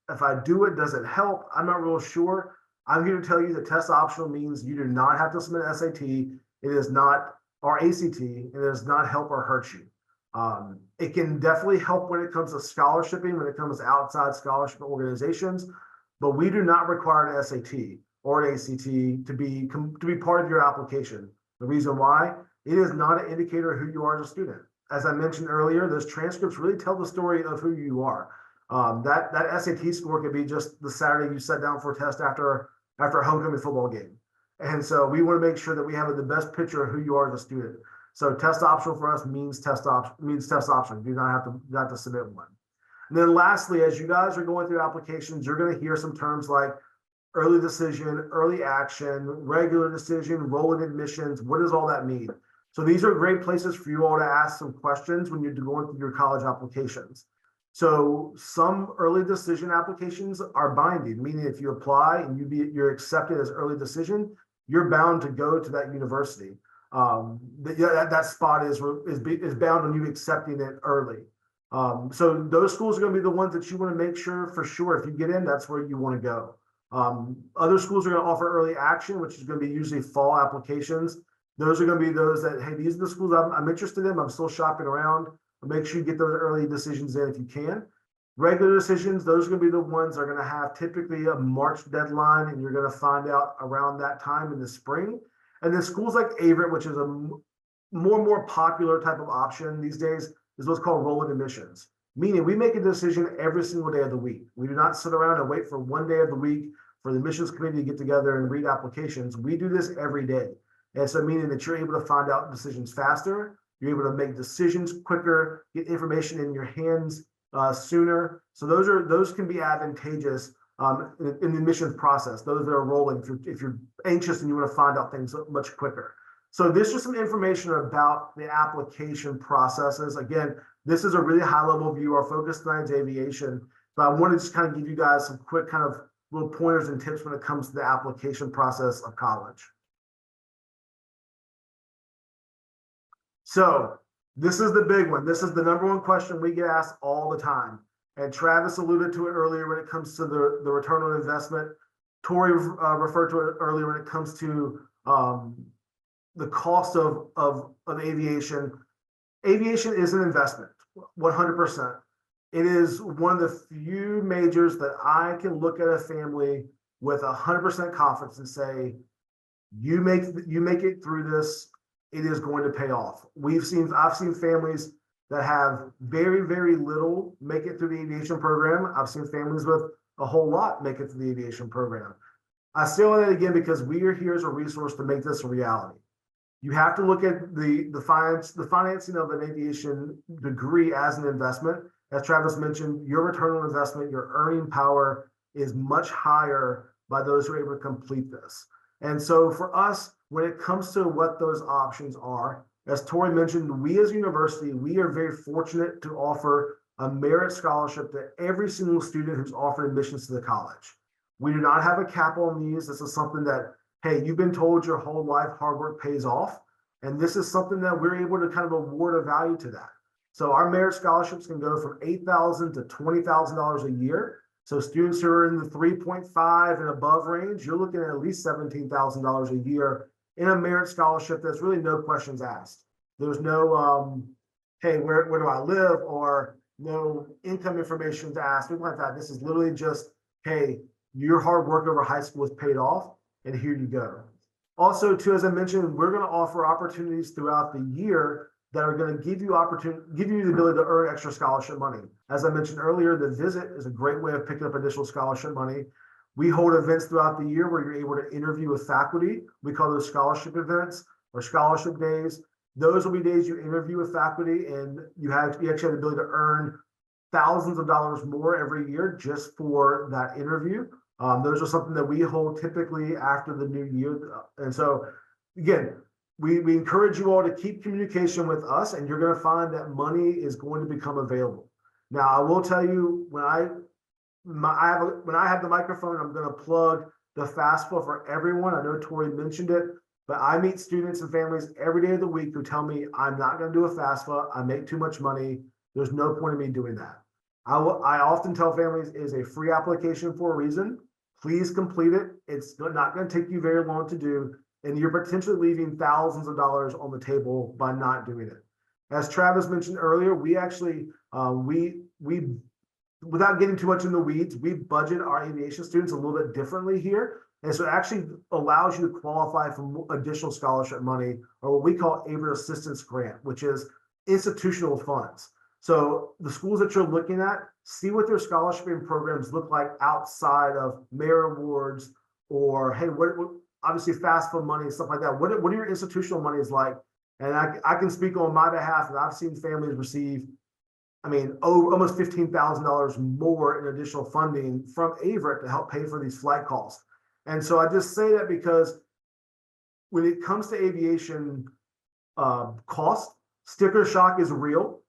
If I do it, does it help? I'm not real sure. I'm here to tell you that test optional means you do not have to submit SAT. It is not, or ACT. It does not help or hurt you. It can definitely help when it comes to scholarshiping, when it comes to outside scholarship organizations, but we do not require an SAT or an ACT to be part of your application. The reason why, it is not an indicator of who you are as a student. As I mentioned earlier, those transcripts really tell the story of who you are. That SAT score could be just the Saturday you sat down for a test after a homecoming football game. And so we want to make sure that we have the best picture of who you are as a student. So test optional for us means test option. You do not have to submit one. And then lastly, as you guys are going through applications, you're going to hear some terms like early decision, early action, regular decision, rolling admissions. What does all that mean? So these are great places for you all to ask some questions when you're going through your college applications. So some early decision applications are binding, meaning if you apply and you're accepted as early decision, you're bound to go to that university. That spot is bound on you accepting it early. So those schools are going to be the ones that you want to make sure for sure if you get in, that's where you want to go. Other schools are going to offer early action, which is going to be usually fall applications. Those are going to be those that, hey, these are the schools I'm interested in. I'm still shopping around. Make sure you get those early decisions in if you can. Regular decisions, those are going to be the ones that are going to have typically a March deadline, and you're going to find out around that time in the spring. And then schools like Averett, which is a more and more popular type of option these days, is what's called rolling admissions, meaning we make a decision every single day of the week. We do not sit around and wait for one day of the week for the admissions committee to get together and read applications. We do this every day. And so meaning that you're able to find out decisions faster, you're able to make decisions quicker, get information in your hands sooner. So those can be advantageous in the admissions process. Those that are rolling, if you're anxious and you want to find out things much quicker. So this is some information about the application processes. Again, this is a really high level view. Our focus tonight is aviation, but I wanted to just kind of give you guys some quick kind of little pointers and tips when it comes to the application process of college. So this is the big one. This is the number one question we get asked all the time. And Travis alluded to it earlier when it comes to the return on investment. Tori referred to it earlier when it comes to the cost of aviation. Aviation is an investment, 100%. It is one of the few majors that I can look at a family with 100% confidence and say, you make it through this, it is going to pay off. I've seen families that have very, very little make it through the aviation program. I've seen families with a whole lot make it through the aviation program. I say all that again because we are here as a resource to make this a reality. You have to look at the financing of an aviation degree as an investment. As Travis mentioned, your return on investment, your earning power is much higher by those who are able to complete this. And so for us, when it comes to what those options are, as Tori mentioned, we as a university, we are very fortunate to offer a merit scholarship to every single student who's offered admissions to the college. We do not have a cap on these. This is something that, hey, you've been told your whole life hard work pays off. And this is something that we're able to kind of award a value to that. So our merit scholarships can go from $8,000 to $20,000 a year. So students who are in the 3.5 and above range, you're looking at least $17,000 a year in a merit scholarship. That's really no questions asked. There's no, hey, where do I live, or no income information to ask, anything like that. This is literally just, hey, your hard work over high school is paid off, and here you go. Also, too, as I mentioned, we're going to offer opportunities throughout the year that are going to give you the ability to earn extra scholarship money. As I mentioned earlier, the visit is a great way of picking up additional scholarship money. We hold events throughout the year where you're able to interview with faculty. We call those scholarship events or scholarship days. Those will be days you interview with faculty, and you actually have the ability to earn thousands of dollars more every year just for that interview. Those are something that we hold typically after the new year. And so, again, we encourage you all to keep communication with us, and you're going to find that money is going to become available. Now, I will tell you, when I have the microphone, I'm going to plug the FAFSA for everyone. I know Tori mentioned it, but I meet students and families every day of the week who tell me I'm not going to do a FAFSA. I make too much money. There's no point in me doing that. I often tell families it is a free application for a reason. Please complete it. It's not going to take you very long to do, and you're potentially leaving thousands of dollars on the table by not doing it. As Travis mentioned earlier, we actually, without getting too much in the weeds, we budget our aviation students a little bit differently here. And so it actually allows you to qualify for additional scholarship money, or what we call Averett Assistance Grant, which is institutional funds. So the schools that you're looking at, see what their scholarship programs look like outside of merit awards, or, hey, what obviously FAFSA money and stuff like that. What are your institutional monies like? And I can speak on my behalf, and I've seen families receive, almost $15,000 more in additional funding from Averett to help pay for these flight costs. And so I just say that because when it comes to aviation cost, sticker shock is real.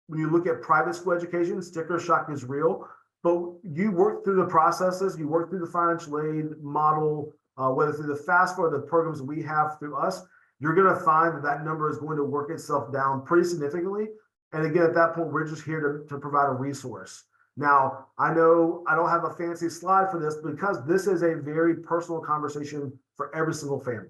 when you look at private school education, sticker shock is real, but you work through the processes, you work through the financial aid model, whether through the FAFSA or the programs we have through us, you're going to find that that number is going to work itself down pretty significantly. And again, at that point, we're just here to provide a resource. Now, I know I don't have a fancy slide for this because this is a very personal conversation for every single family.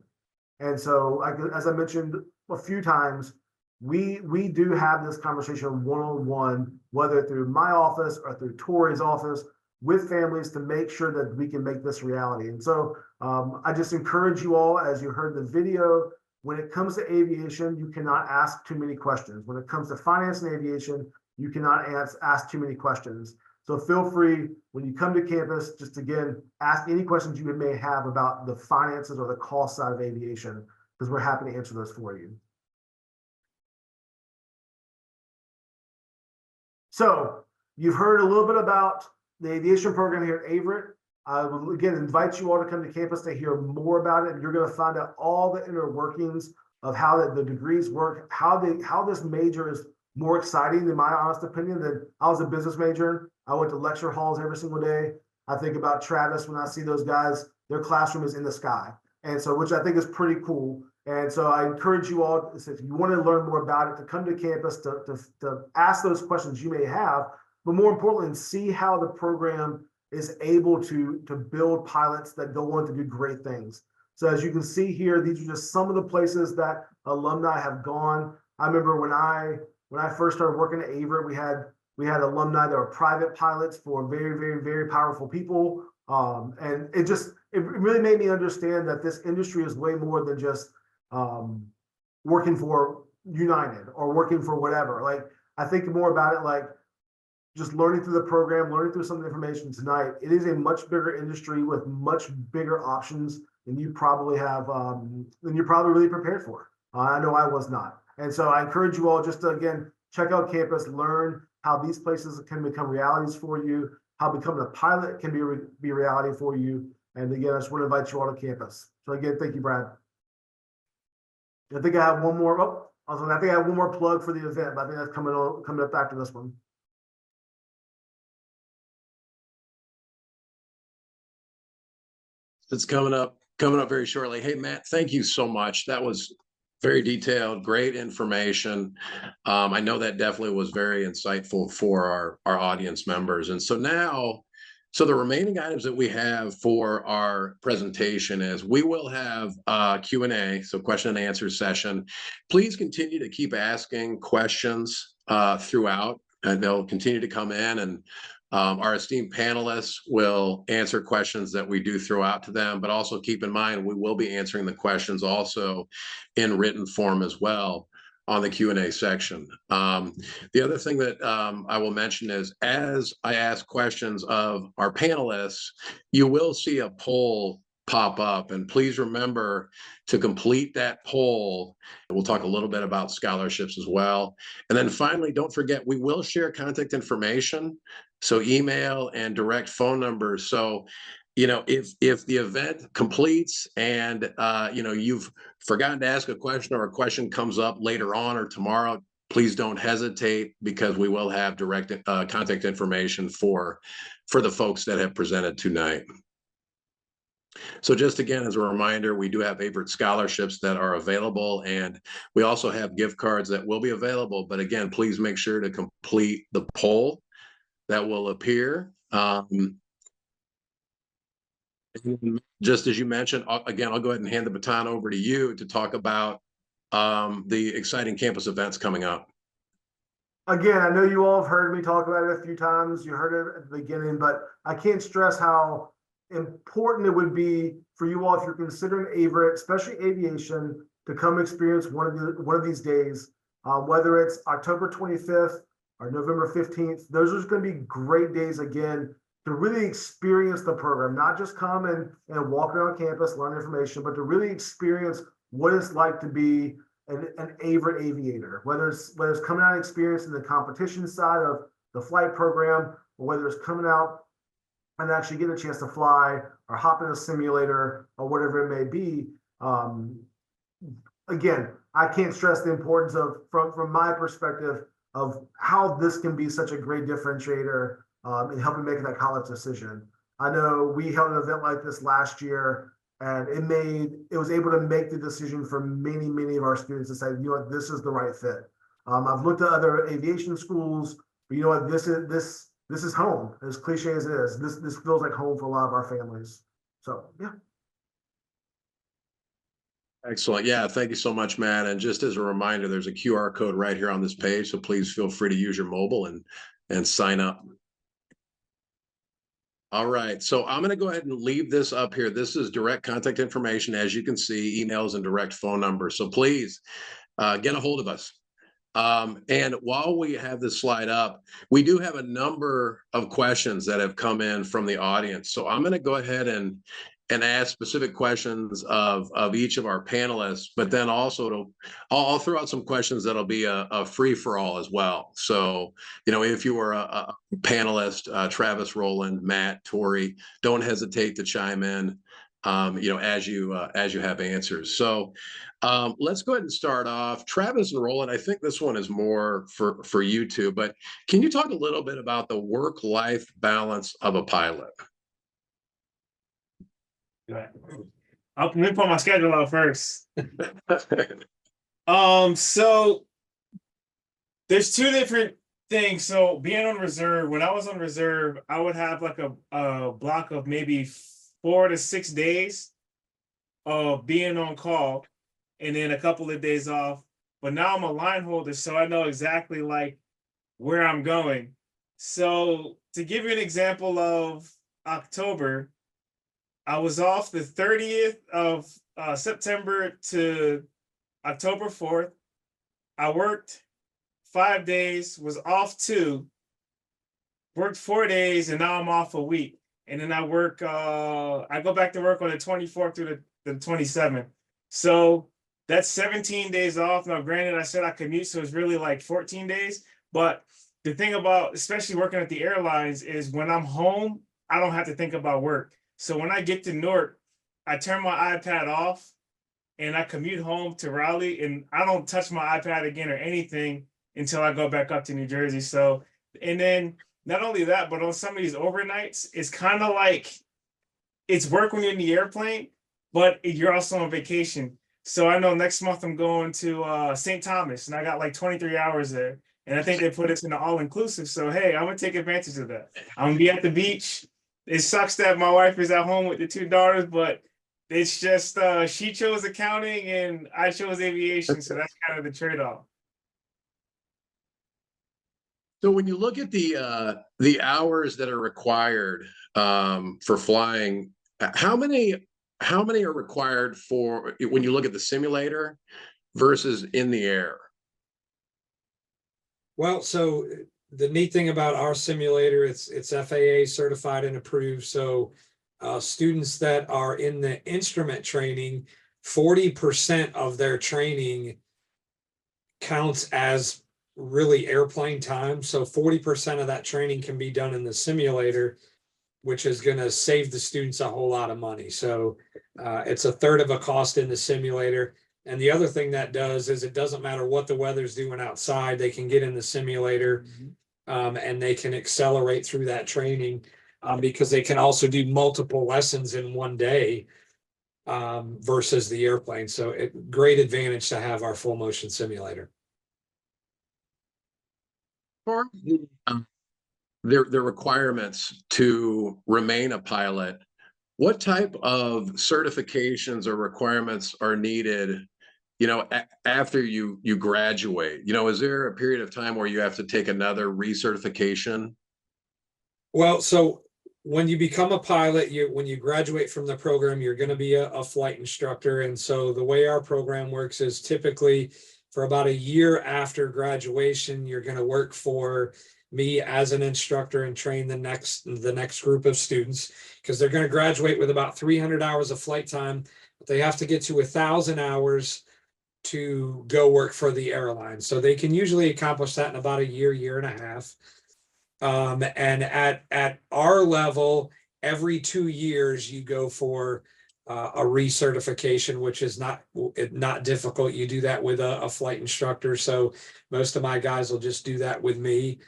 And so, as I mentioned a few times, we do have this conversation one-on-one, whether through my office or through Tori's office, with families to make sure that we can make this reality. And so I just encourage you all, as you heard the video, when it comes to aviation, you cannot ask too many questions. When it comes to finance and aviation, you cannot ask too many questions. So feel free, when you come to campus, just again, ask any questions you may have about the finances or the cost side of aviation, because we're happy to answer those for you. So you've heard a little bit about the aviation program here at Averett. I will again invite you all to come to campus to hear more about it. And you're going to find out all the inner workings of how the degrees work, how this major is more exciting, in my honest opinion, than I was a business major. I went to lecture halls every single day. I think about Travis when I see those guys, their classroom is in the sky. And so, which I think is pretty cool. And so I encourage you all, if you want to learn more about it, to come to campus to ask those questions you may have, but more importantly, see how the program is able to build pilots that go on to do great things. So as you can see here, these are just some of the places that alumni have gone. I remember when I first started working at Averett, we had alumni that were private pilots for very, very, very powerful people. And it really made me understand that this industry is way more than just working for United or working for whatever. Like, I think more about it like just learning through the program, learning through some of the information tonight. It is a much bigger industry with much bigger options than you probably have, than you're probably really prepared for. I know I was not. And so I encourage you all just to, again, check out campus, learn how these places can become realities for you, how becoming a pilot can be reality for you. And again, I just want to invite you all to campus. So again, thank you, Brad. I think I have one more. I think I have one more plug for the event, but I think that's coming up after this one. It's coming up very shortly. Hey, Matt, thank you so much. That was very detailed, great information. I know that definitely was very insightful for our audience members. And so now, the remaining items that we have for our presentation is we will have Q&A, so question and answer session. Please continue to keep asking questions throughout, and they'll continue to come in, and our esteemed panelists will answer questions that we do throw out to them, but also keep in mind, we will be answering the questions also in written form as well on the Q&A section. The other thing that I will mention is, as I ask questions of our panelists, you will see a poll pop up, and please remember to complete that poll. We'll talk a little bit about scholarships as well. And then finally, don't forget, we will share contact information, so email and direct phone numbers. So, you know, if the event completes and you know, you've forgotten to ask a question, or a question comes up later on or tomorrow, please don't hesitate, because we will have direct contact information for the folks that have presented tonight. So just again, as a reminder, we do have Averett scholarships that are available, and we also have gift cards that will be available. But again, please make sure to complete the poll that will appear. Just as you mentioned, again, I'll go ahead and hand the baton over to you to talk about the exciting campus events coming up. Again, I know you all have heard me talk about it a few times. You heard it at the beginning, but I can't stress how important it would be for you all, if you're considering Averett, especially aviation, to come experience one of these days, whether it's October 25th or November 15th. Those are going to be great days again to really experience the program, not just come and walk around campus, learn information, but to really experience what it's like to be an Averett aviator, whether it's coming out and experiencing the competition side of the flight program, or whether it's coming out and actually get a chance to fly or hop in a simulator or whatever it may be. Again, I can't stress the importance of, from my perspective, of how this can be such a great differentiator in helping make that college decision. I know we held an event like this last year, and it was able to make the decision for many of our students to say, you know what, this is the right fit. I've looked at other aviation schools, but you know what, this is home. As cliche as it is, this feels like home for a lot of our families. So yeah. Excellent. Yeah, thank you so much, Matt. And just as a reminder, there's a QR code right here on this page, so please feel free to use your mobile and sign up. All right, so I'm going to go ahead and leave this up here. This is direct contact information, as you can see, emails and direct phone numbers. So please get a hold of us. And while we have this slide up, we do have a number of questions that have come in from the audience. So I'm going to go ahead and ask specific questions of each of our panelists, but then also I'll throw out some questions that'll be a free for all as well. So, you know, if you are a panelist, Travis, Roland, Matt, Tori, don't hesitate to chime in, you know, as you have answers. So let's go ahead and start off. Travis and Roland, I think this one is more for you two, but can you talk a little bit about the work-life balance of a pilot? Let me put my schedule out first. So there's two different things. So being on reserve, when I was on reserve, I would have like a block of maybe 4 to 6 days of being on call, and then a couple of days off. But now I'm a line holder, so I know exactly like where I'm going. So to give you an example of October, I was off the 30th of September to October 4th. I worked 5 days, was off 2, worked 4 days, and now I'm off a week. And then I go back to work on the 24th through the 27th. So that's 17 days off. Now, granted, I said I commute, so it's really like 14 days. But the thing about, especially working at the airlines, is when I'm home, I don't have to think about work. So when I get to Newark, I turn my iPad off and I commute home to Raleigh, and I don't touch my iPad again or anything until I go back up to New Jersey. So, and then not only that, but on some of these overnights, it's kind of like it's work when you're in the airplane, but you're also on vacation. So I know next month I'm going to St. Thomas, and I got like 23 hours there. And I think they put it in the all-inclusive. So, hey, I'm going to take advantage of that. I'm going to be at the beach. It sucks that my wife is at home with the 2 daughters, but it's just she chose accounting and I chose aviation. So that's kind of the trade-off. So when you look at the hours that are required for flying, how many are required for when you look at the simulator versus in the air? Well, so the neat thing about our simulator, it's FAA certified and approved. So students that are in the instrument training, 40% of their training counts as really airplane time. So 40% of that training can be done in the simulator, which is going to save the students a whole lot of money. So it's a third of a cost in the simulator. And the other thing that does is it doesn't matter what the weather's doing outside, they can get in the simulator and they can accelerate through that training because they can also do multiple lessons in one day versus the airplane. So great advantage to have our full motion simulator. For their requirements to remain a pilot, what type of certifications or requirements are needed, you know, after you graduate? You know, is there a period of time where you have to take another recertification? Well, so when you become a pilot, when you graduate from the program, you're going to be a flight instructor. And so the way our program works is typically for about a year after graduation, you're going to work for me as an instructor and train the next group of students, because they're going to graduate with about 300 hours of flight time, but they have to get to 1,000 hours to go work for the airline. So they can usually accomplish that in about a year and a half. And at our level, every 2 years you go for a recertification, which is not difficult. You do that with a flight instructor. So most of my guys will just do that with me.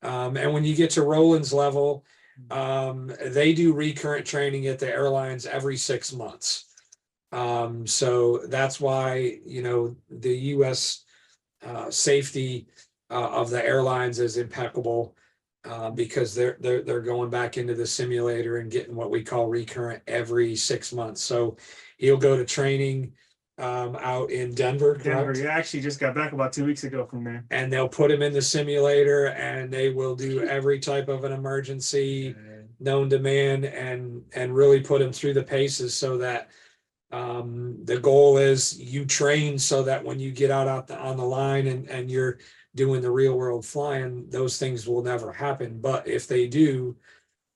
And when you get to Roland's level, they do recurrent training at the airlines every 6 months. So that's why, the U.S. Safety of the airlines is impeccable. Because they're going back into the simulator and getting what we call recurrent every 6 months. So he'll go to training out in Denver, Denver, correct? yeah, I actually just got back about 2 weeks ago from there. And they'll put him in the simulator and they will do every type of an emergency known to man and really put him through the paces so that the goal is you train so that when you get out on the line and you're doing the real world flying, those things will never happen. But if they do,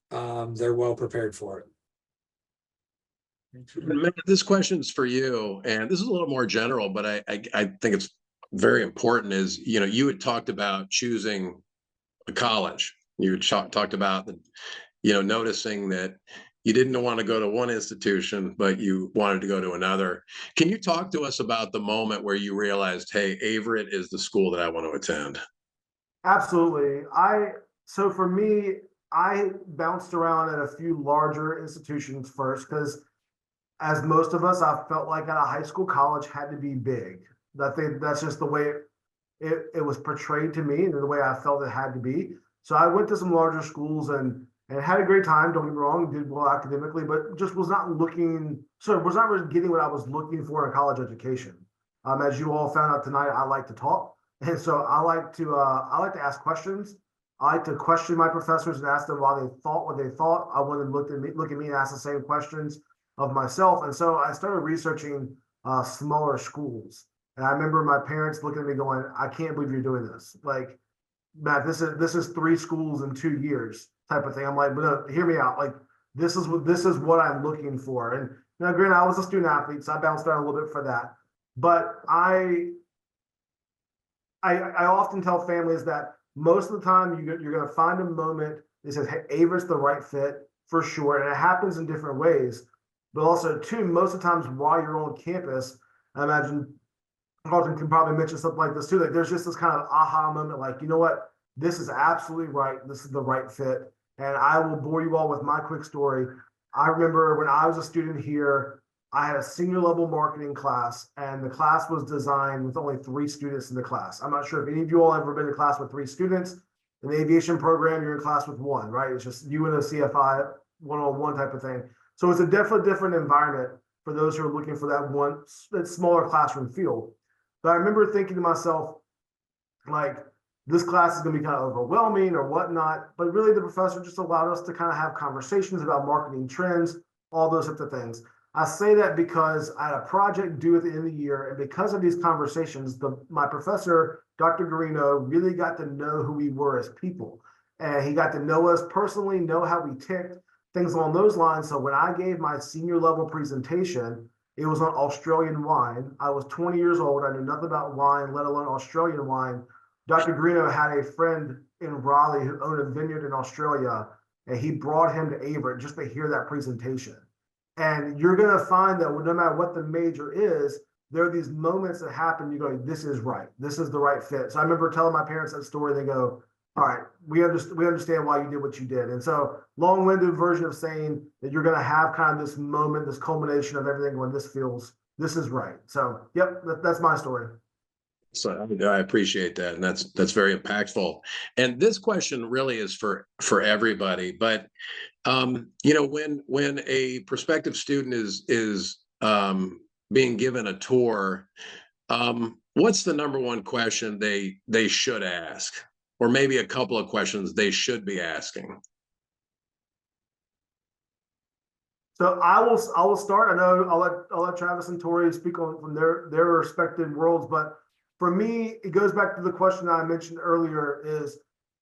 they're well prepared for it. Matt, this question's for you, and this is a little more general, but I think it's very important. Is you had talked about choosing a college. You had talked about noticing that you didn't want to go to one institution, but you wanted to go to another. Can you talk to us about the moment where you realized, hey, Averett is the school that I want to attend? Absolutely. So for me, I bounced around at a few larger institutions first because, as most of us, I felt like at a high school, college had to be big. That's just the way it was portrayed to me and the way I felt it had to be. So I went to some larger schools and had a great time. Don't get me wrong, did well academically, but just was not really getting what I was looking for in a college education. As you all found out tonight, I like to talk, and so I like to ask questions. I like to question my professors and ask them why they thought what they thought. I want them to look at me and ask the same questions of myself. And so I started researching smaller schools. And I remember my parents looking at me going, I can't believe you're doing this. Like, Matt, this is 3 schools in 2 years type of thing. I'm like, but no, hear me out. Like, this is what I'm looking for. And granted, I was a student athlete, so I bounced around a little bit for that. But I often tell families that most of the time you're going to find a moment that says, hey, Averett's the right fit for sure. And it happens in different ways. But also, too, most of the times while you're on campus, I imagine Carlton can probably mention something like this too. Like, there's just this kind of aha moment, like, you know what? This is absolutely right. This is the right fit. And I will bore you all with my quick story. I remember when I was a student here, I had a senior level marketing class, and the class was designed with only 3 students in the class. I'm not sure if any of you all ever been in a class with 3 students. In the aviation program, you're in class with 1, right? It's just you and a CFI one-on-one type of thing. So it's a definitely different environment for those who are looking for that smaller classroom feel. But I remember thinking to myself, like, this class is going to be kind of overwhelming or whatnot. But really, the professor just allowed us to kind of have conversations about marketing trends, all those types of things. I say that because I had a project due at the end of the year, and because of these conversations, my professor, Dr. Garino, really got to know who we were as people. And he got to know us personally, know how we ticked, things along those lines. So when I gave my senior level presentation, it was on Australian wine. I was 20 years old. I knew nothing about wine, let alone Australian wine. Dr. Greeno had a friend in Raleigh who owned a vineyard in Australia, and he brought him to Averett just to hear that presentation. And you're going to find that no matter what the major is, there are these moments that happen. You go, this is right. This is the right fit. So I remember telling my parents that story. They go, all right, we understand why you did what you did. And so long-winded version of saying that you're going to have kind of this moment, this culmination of everything when this is right. So, yep, that's my story. So I appreciate that, and that's very impactful. And this question really is for everybody. But when a prospective student is being given a tour, what's the number one question they should ask, or maybe a couple of questions they should be asking? So I will start. I know I'll let Travis and Tori speak on from their respective worlds, but for me, it goes back to the question that I mentioned earlier. Is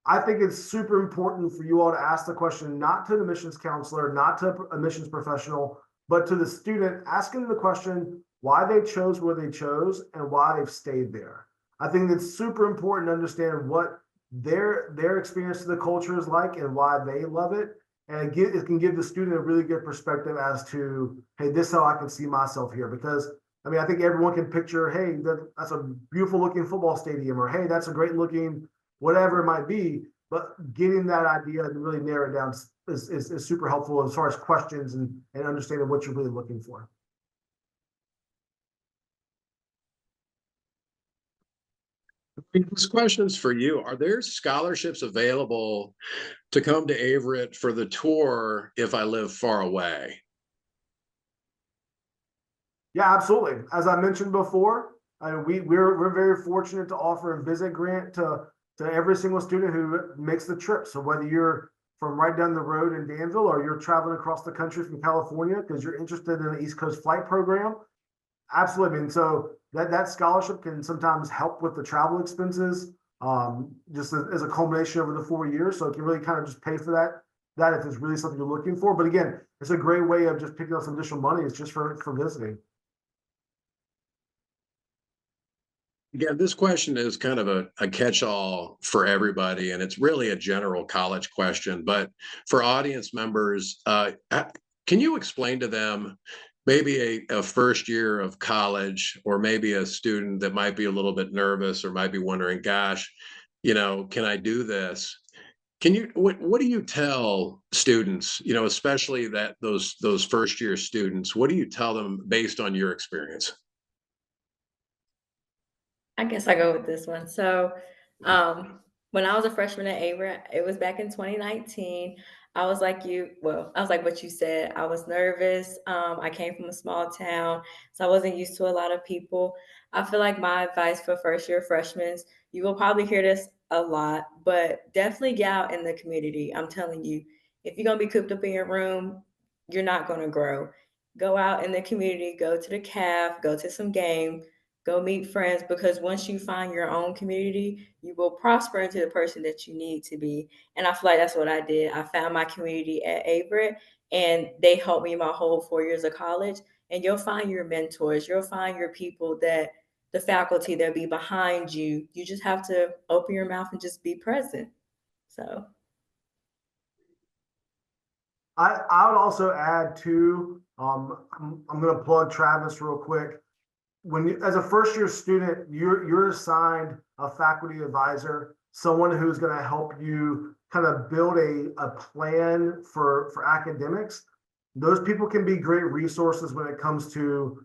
I think it's super important for you all to ask the question, not to the admissions counselor, not to a admissions professional, but to the student, asking the question why they chose where they chose and why they've stayed there. I think it's super important to understand what their experience of the culture is like and why they love it. And it can give the student a really good perspective as to, hey, this is how I can see myself here. Because I mean, I think everyone can picture, hey, that's a beautiful looking football stadium, or hey, that's a great looking whatever it might be. But getting that idea and really narrow it down is super helpful as far as questions and understanding what you're really looking for. This question is for you. Are there scholarships available to come to Averett for the tour if I live far away? Yeah, absolutely. As I mentioned before, we're very fortunate to offer a visit grant to every single student who makes the trip. So whether you're from right down the road in Danville or you're traveling across the country from California because you're interested in the East Coast flight program, absolutely. And so that scholarship can sometimes help with the travel expenses, just as a culmination over the 4 years. So it can really kind of just pay for that if it's really something you're looking for. But again, it's a great way of just picking up some additional money. It's just for visiting. Again, this question is kind of a catch-all for everybody, and it's really a general college question. But for audience members, can you explain to them maybe a first year of college, or maybe a student that might be a little bit nervous or might be wondering, gosh, can I do this? What do you tell students, especially those first year students, what do you tell them based on your experience? I guess I go with this one. So, when I was a freshman at Averett, it was back in 2019. I was like I was like what you said. I was nervous. I came from a small town, so I wasn't used to a lot of people. I feel like my advice for first year freshmen, you will probably hear this a lot, but definitely get out in the community. I'm telling you, if you're gonna be cooped up in your room, you're not gonna grow. Go out in the community, go to the caf, go to some game, go meet friends, because once you find your own community, you will prosper into the person that you need to be. And I feel like that's what I did. I found my community at Averett, and they helped me my whole 4 years of college. And you'll find your mentors, you'll find your people, that the faculty that be behind you. You just have to open your mouth and just be present. So I would also add too, I'm going to plug Travis real quick. When you, as a first year student, you're assigned a faculty advisor, someone who's going to help you kind of build a plan for academics. Those people can be great resources when it comes to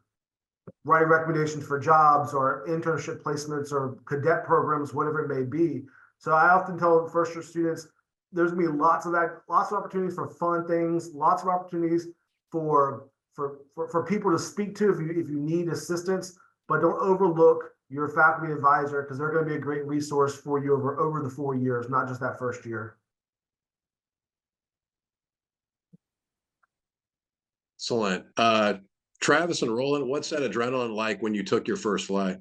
writing recommendations for jobs or internship placements or cadet programs, whatever it may be. So I often tell first year students, there's gonna be lots of opportunities for fun things, lots of opportunities for people to speak to if you need assistance, but don't overlook your faculty advisor, because they're going to be a great resource for you over the 4 years, not just that first year. Excellent. Travis and Roland, what's that adrenaline like when you took your first flight?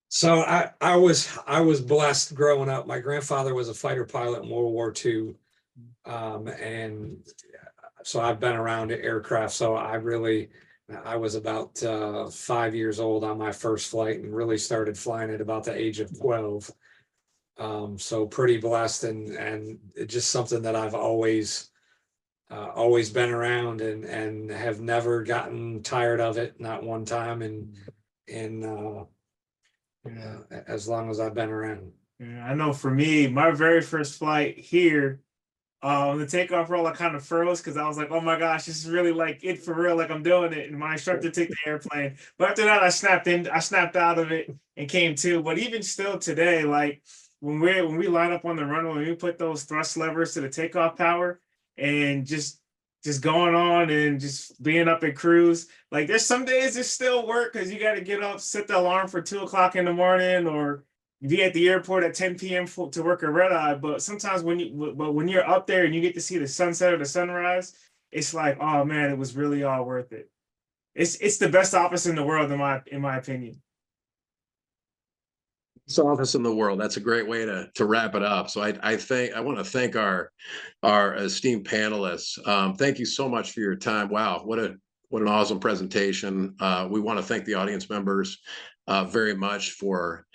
So I was blessed growing up. My grandfather was a fighter pilot in World War II. And so I've been around aircraft. So I was about 5 years old on my first flight, and really started flying at about the age of 12. So pretty blessed, and it's just something that I've always been around, and have never gotten tired of it, not one time. And as long as I've been around. Yeah, I know for me, my very first flight here, the takeoff roll, I kind of froze because I was like, oh my gosh, this is really like it for real, like I'm doing it. And my instructor took the airplane. But after that, I snapped out of it and came to. But even still today, like when we line up on the runway, when we put those thrust levers to the takeoff power and just going on and just being up at cruise, like there's some days it still work because you got to get up, set the alarm for 2 o'clock in the morning, or be at the airport at 10 p.m. to work a red eye. But sometimes when you're up there and you get to see the sunset or the sunrise, it's like, oh man, it was really all worth it. It's the best office in the world, in my opinion. Best office in the world. That's a great way to wrap it up. So I want to thank our esteemed panelists. Thank you so much for your time. Wow, what an awesome presentation. We want to thank the audience members very much for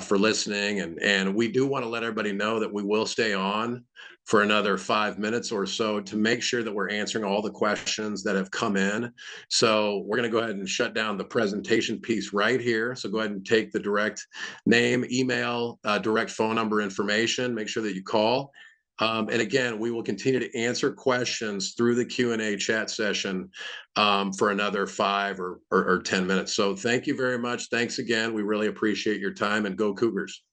for listening. And we do want to let everybody know that we will stay on for another 5 minutes or so to make sure that we're answering all the questions that have come in. So we're going to go ahead and shut down the presentation piece right here. So go ahead and take the direct name, email, direct phone number information. Make sure that you call. And again, we will continue to answer questions through the Q&A chat session for another 5 or 10 minutes. So thank you very much. Thanks again. We really appreciate your time, and go Cougars.